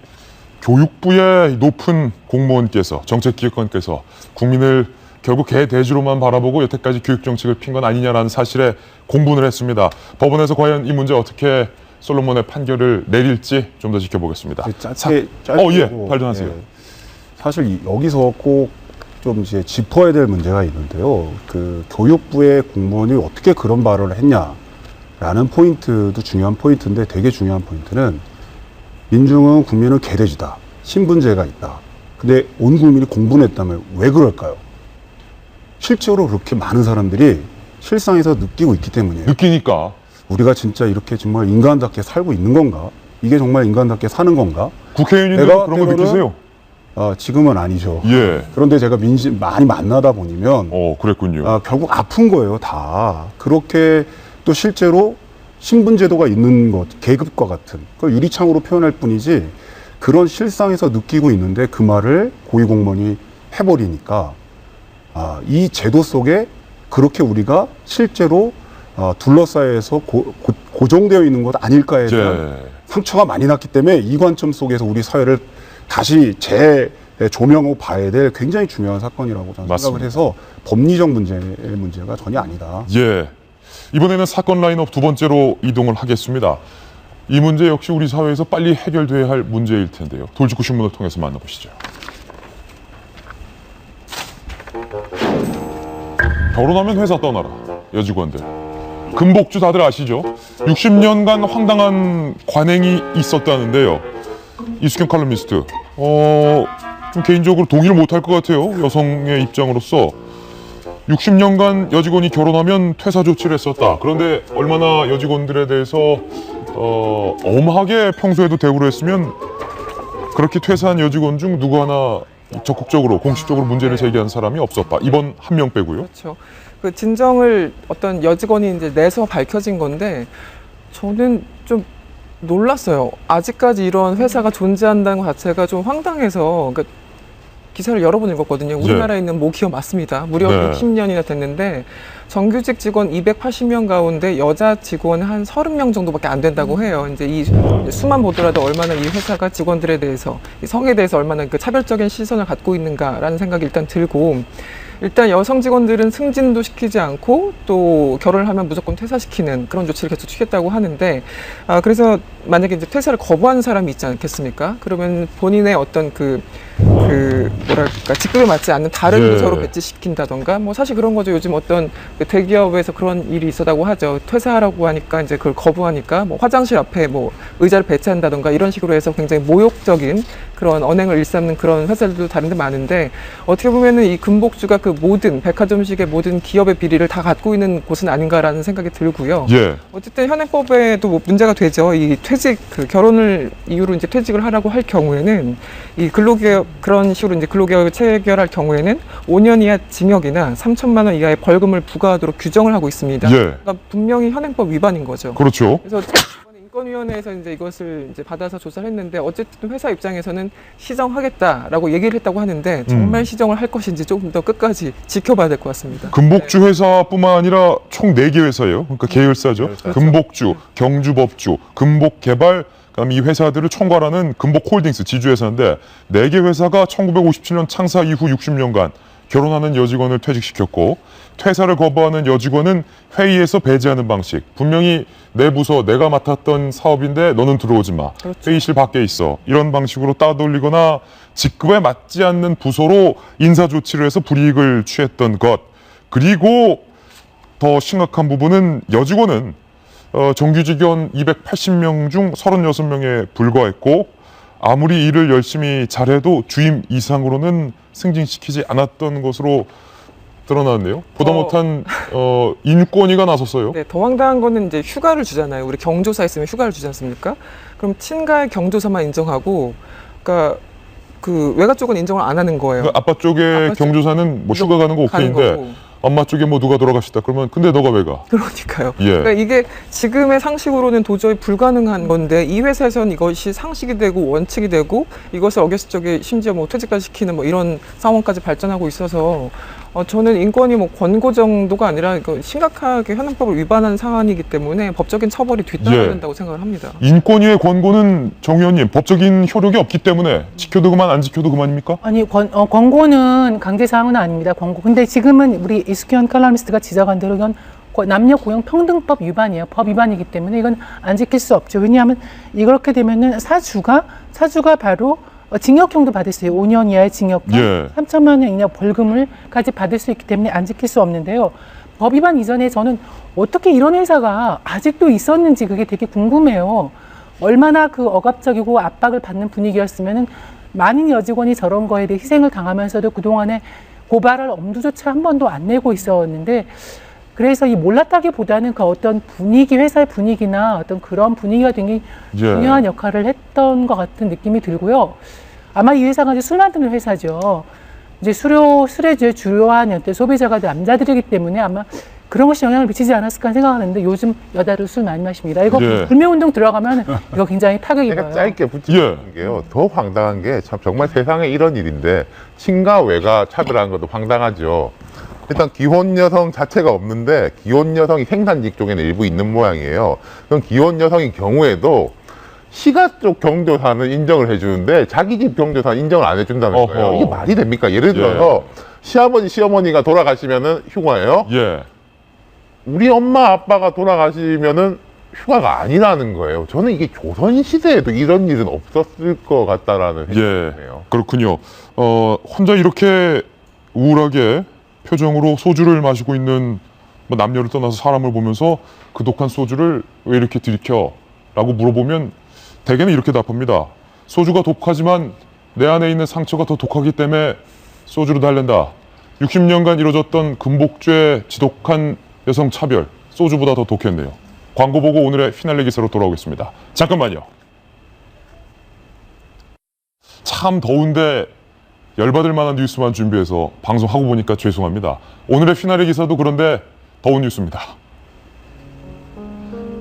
교육부의 높은 공무원께서 정책기획관께서 국민을 결국 개돼지로만 바라보고 여태까지 교육정책을 핀 건 아니냐라는 사실에 공분을 했습니다. 법원에서 과연 이 문제 어떻게 솔로몬의 판결을 내릴지 좀 더 지켜보겠습니다. 짧게 발전하세요. 사실 여기서 꼭 좀 이제 짚어야 될 문제가 있는데요. 그 교육부의 공무원이 어떻게 그런 발언을 했냐라는 포인트도 중요한 포인트인데 되게 중요한 포인트는 민중은 국민은 개돼지다. 신분제가 있다. 근데 온 국민이 공분했다면 왜 그럴까요? 실제로 그렇게 많은 사람들이 실상에서 느끼고 있기 때문이에요. 느끼니까. 우리가 진짜 이렇게 정말 인간답게 살고 있는 건가? 이게 정말 인간답게 사는 건가? 국회의원님도 그런 거 느끼세요? 지금은 아니죠. 예. 그런데 제가 많이 만나다 보면 그랬군요. 결국 아픈 거예요, 다. 그렇게 또 실제로 신분제도가 있는 것, 계급과 같은 그걸 유리창으로 표현할 뿐이지 그런 실상에서 느끼고 있는데 그 말을 고위공무원이 해버리니까 이 제도 속에 그렇게 우리가 실제로 둘러싸여서 고정되어 있는 것 아닐까에 대한 상처가 많이 났기 때문에 이 관점 속에서 우리 사회를 다시 재조명하고 봐야 될 굉장히 중요한 사건이라고 저는 생각을 해서 법리적 문제가 전혀 아니다. 예. 이번에는 사건 라인업 두 번째로 이동을 하겠습니다. 이 문제 역시 우리 사회에서 빨리 해결돼야 할 문제일 텐데요. 돌직구 신문을 통해서 만나보시죠. 결혼하면 회사 떠나라. 여직원들. 금복주 다들 아시죠? 60년간 황당한 관행이 있었다는데요. 이수경 칼럼니스트. 좀 개인적으로 동의를 못할 것 같아요. 여성의 입장으로서. 60년간 여직원이 결혼하면 퇴사 조치를 했었다. 그런데 얼마나 여직원들에 대해서 엄하게 평소에도 대우를 했으면 그렇게 퇴사한 여직원 중 누구 하나 적극적으로 공식적으로 문제를 제기한 사람이 없었다. 이번 한 명 빼고요. 그렇죠. 그 진정을 어떤 여직원이 이제 내서 밝혀진 건데 저는 좀 놀랐어요. 아직까지 이런 회사가 존재한다는 것 자체가 좀 황당해서. 그러니까 기사를 여러 번 읽었거든요. 우리나라에 있는 모기업 맞습니다. 무려 60년이나 됐는데 정규직 직원 280명 가운데 여자 직원 한 30명 정도밖에 안 된다고 해요. 이제 이 수만 보더라도 얼마나 이 회사가 직원들에 대해서, 이 성에 대해서 얼마나 그 차별적인 시선을 갖고 있는가라는 생각이 일단 들고, 일단 여성 직원들은 승진도 시키지 않고 또 결혼을 하면 무조건 퇴사시키는 그런 조치를 계속 취했다고 하는데, 그래서 만약에 이제 퇴사를 거부하는 사람이 있지 않겠습니까? 그러면 본인의 어떤 뭐랄까 직급에 맞지 않는 다른 부서로 배치시킨다던가, 뭐 사실 그런 거죠. 요즘 어떤 대기업에서 그런 일이 있었다고 하죠. 퇴사하라고 하니까 이제 그걸 거부하니까 뭐 화장실 앞에 뭐 의자를 배치한다던가 이런 식으로 해서 굉장히 모욕적인 그런 언행을 일삼는 그런 회사들도 다른데 많은데, 어떻게 보면은 이 금복주가 그 모든 백화점식의 모든 기업의 비리를 다 갖고 있는 곳은 아닌가라는 생각이 들고요. 어쨌든 현행법에도 뭐 문제가 되죠. 이 퇴직, 결혼을 이유로 이제 퇴직을 하라고 할 경우에는 이 근로개혁, 그런 식으로 이제 근로개혁을 체결할 경우에는 5년 이하 징역이나 3천만 원 이하의 벌금을 부과하도록 규정을 하고 있습니다. 그러니까 분명히 현행법 위반인 거죠. 그렇죠. 그래서 인권위원회에서 이제 이것을 이제 받아서 조사를 했는데, 어쨌든 회사 입장에서는 시정하겠다라고 얘기를 했다고 하는데 정말 시정을 할 것인지 조금 더 끝까지 지켜봐야 될 것 같습니다. 금복주 회사뿐만 아니라 총 4개 회사예요. 그러니까 계열사죠. 금복주, 경주법주, 금복개발, 그다음 이 회사들을 총괄하는 금복홀딩스 지주회사인데 4개 회사가 1957년 창사 이후 60년간 결혼하는 여직원을 퇴직시켰고, 퇴사를 거부하는 여직원은 회의에서 배제하는 방식. 분명히 내 부서 내가 맡았던 사업인데 너는 들어오지 마. 회의실 밖에 있어. 이런 방식으로 따돌리거나 직급에 맞지 않는 부서로 인사 조치를 해서 불이익을 취했던 것. 그리고 더 심각한 부분은 여직원은 정규직원 280명 중 36명에 불과했고, 아무리 일을 열심히 잘해도 주임 이상으로는 승진시키지 않았던 것으로 드러났네요. 보다 못한 인권위가 나섰어요. 네, 더 황당한 거는 이제 휴가를 주잖아요. 우리 경조사 있으면 휴가를 주지 않습니까? 그럼 친가의 경조사만 인정하고, 그러니까 그 외가 쪽은 인정을 안 하는 거예요. 그러니까 아빠 쪽의 경조사는 뭐 휴가 가는 거 오케이인데 엄마 쪽에 뭐 누가 돌아가시다 그러면 근데 너가 왜 가? 그러니까요. 그러니까 이게 지금의 상식으로는 도저히 불가능한 건데, 이 회사에서는 이것이 상식이 되고 원칙이 되고 이것을 어겼을 적에 심지어 뭐 퇴직까지 시키는 뭐 이런 상황까지 발전하고 있어서 저는 인권이 뭐 권고 정도가 아니라 이거 심각하게 현행법을 위반한 사안이기 때문에 법적인 처벌이 뒤따라야 된다고 생각을 합니다. 인권위의 권고는 정 의원님 법적인 효력이 없기 때문에 지켜도 그만 안 지켜도 그만입니까? 아니 권고는 강제 사항은 아닙니다. 권고. 근데 지금은 우리 이수경 칼럼니스트가 지적한 대로 이건 남녀 고용 평등법 위반이에요. 법 위반이기 때문에 이건 안 지킬 수 없죠. 왜냐하면 이렇게 되면은 사주가 바로 징역형도 받을 수 있어요. 5년 이하의 징역형, 3천만 원 이하 벌금을까지 받을 수 있기 때문에 안 지킬 수 없는데요. 법 위반 이전에 저는 어떻게 이런 회사가 아직도 있었는지 그게 되게 궁금해요. 얼마나 그 억압적이고 압박을 받는 분위기였으면은 많은 여직원이 저런 거에 대해 희생을 당하면서도 그동안에 고발할 엄두조차 한 번도 안 내고 있었는데, 그래서 이 몰랐다기보다는 그 어떤 분위기, 회사의 분위기나 어떤 그런 분위기가 되게 중요한 역할을 했던 것 같은 느낌이 들고요. 아마 이 회사가 이제 술 만드는 회사죠. 이제 술의 주요한 어떤 소비자가 남자들이기 때문에 아마 그런 것이 영향을 미치지 않았을까 생각하는데 요즘 여자들 술 많이 마십니다. 이거 불매운동 들어가면 이거 굉장히 타격이 제가 입어요. 짧게 붙이는 게요. 더 황당한 게 참 정말 세상에 이런 일인데 친가 외가 차별하는 것도 황당하죠. 일단 기혼 여성 자체가 없는데 기혼 여성이 생산직 쪽에는 일부 있는 모양이에요. 그럼 기혼 여성인 경우에도 시가 쪽 경조사는 인정을 해주는데 자기 집 경조사는 인정을 안 해준다는 거예요. 이게 말이 됩니까? 예를 들어서 시아버지 시어머니가 돌아가시면은 휴가예요. 우리 엄마 아빠가 돌아가시면은 휴가가 아니라는 거예요. 저는 이게 조선 시대에도 이런 일은 없었을 것 같다라는 생각이 드네요. 그렇군요. 혼자 이렇게 우울하게 표정으로 소주를 마시고 있는 뭐 남녀를 떠나서 사람을 보면서 그 독한 소주를 왜 이렇게 들이켜? 라고 물어보면 대개는 이렇게 답합니다. 소주가 독하지만 내 안에 있는 상처가 더 독하기 때문에 소주로 달랜다. 60년간 이루어졌던 금복죄 지독한 여성 차별, 소주보다 더 독했네요. 광고 보고 오늘의 피날레 기사로 돌아오겠습니다. 잠깐만요. 참 더운데 열받을 만한 뉴스만 준비해서 방송하고 보니까 죄송합니다. 오늘의 피날레 기사도 그런데 더운 뉴스입니다.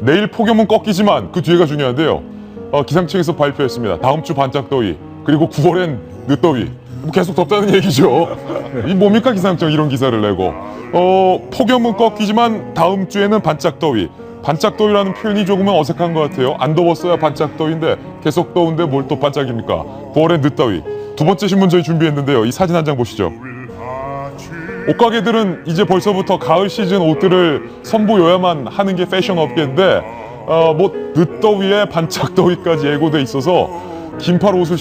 내일 폭염은 꺾이지만 그 뒤에가 중요한데요. 기상청에서 발표했습니다. 다음 주 반짝더위, 그리고 9월엔 늦더위. 계속 덥다는 얘기죠. 이 뭡니까 기상청 이런 기사를 내고. 폭염은 꺾이지만 다음 주에는 반짝더위. 반짝더위라는 표현이 조금은 어색한 것 같아요. 안 더웠어야 반짝더위인데 계속 더운데 뭘 또 반짝입니까? 9월엔 늦더위. 두 번째 신문 저희 준비했는데요. 이 사진 한 장 보시죠. 옷가게들은 이제 벌써부터 가을 시즌 옷들을 선보여야만 하는 게 패션 업계인데 뭐 늦더위에 반짝더위까지 예고돼 있어서 긴팔 옷을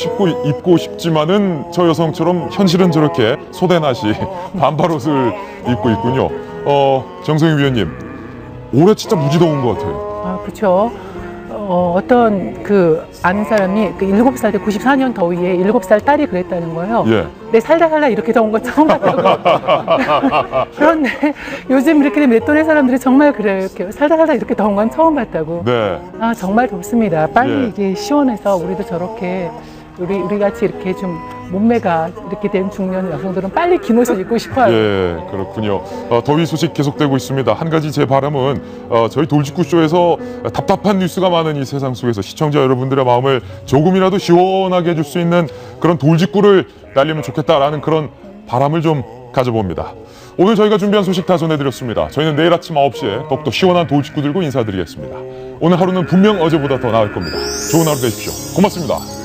입고 싶지만은 저 여성처럼 현실은 저렇게 소대나시 반팔 옷을 입고 있군요. 정성희 위원님, 올해 진짜 무지 더운 것 같아요. 그렇죠. 어떤 아는 사람이 7살 때 94년 더위에 7살 딸이 그랬다는 거예요. 내 살다 이렇게 더운 거 처음 봤다고. 그런데 요즘 이렇게 내 또래 사람들이 정말 그래요. 이렇게 살다 이렇게 더운 건 처음 봤다고. 정말 덥습니다. 빨리 이게 시원해서 우리도 저렇게 우리 같이 이렇게 좀 몸매가 이렇게 된 중년 여성들은 빨리 긴 옷을 입고 싶어요. 그렇군요. 더위 소식 계속되고 있습니다. 한 가지 제 바람은 저희 돌직구쇼에서 답답한 뉴스가 많은 이 세상 속에서 시청자 여러분들의 마음을 조금이라도 시원하게 해줄 수 있는 그런 돌직구를 날리면 좋겠다라는 그런 바람을 좀 가져봅니다. 오늘 저희가 준비한 소식 다 전해드렸습니다. 저희는 내일 아침 9시에 더욱더 시원한 돌직구 들고 인사드리겠습니다. 오늘 하루는 분명 어제보다 더 나을 겁니다. 좋은 하루 되십시오. 고맙습니다.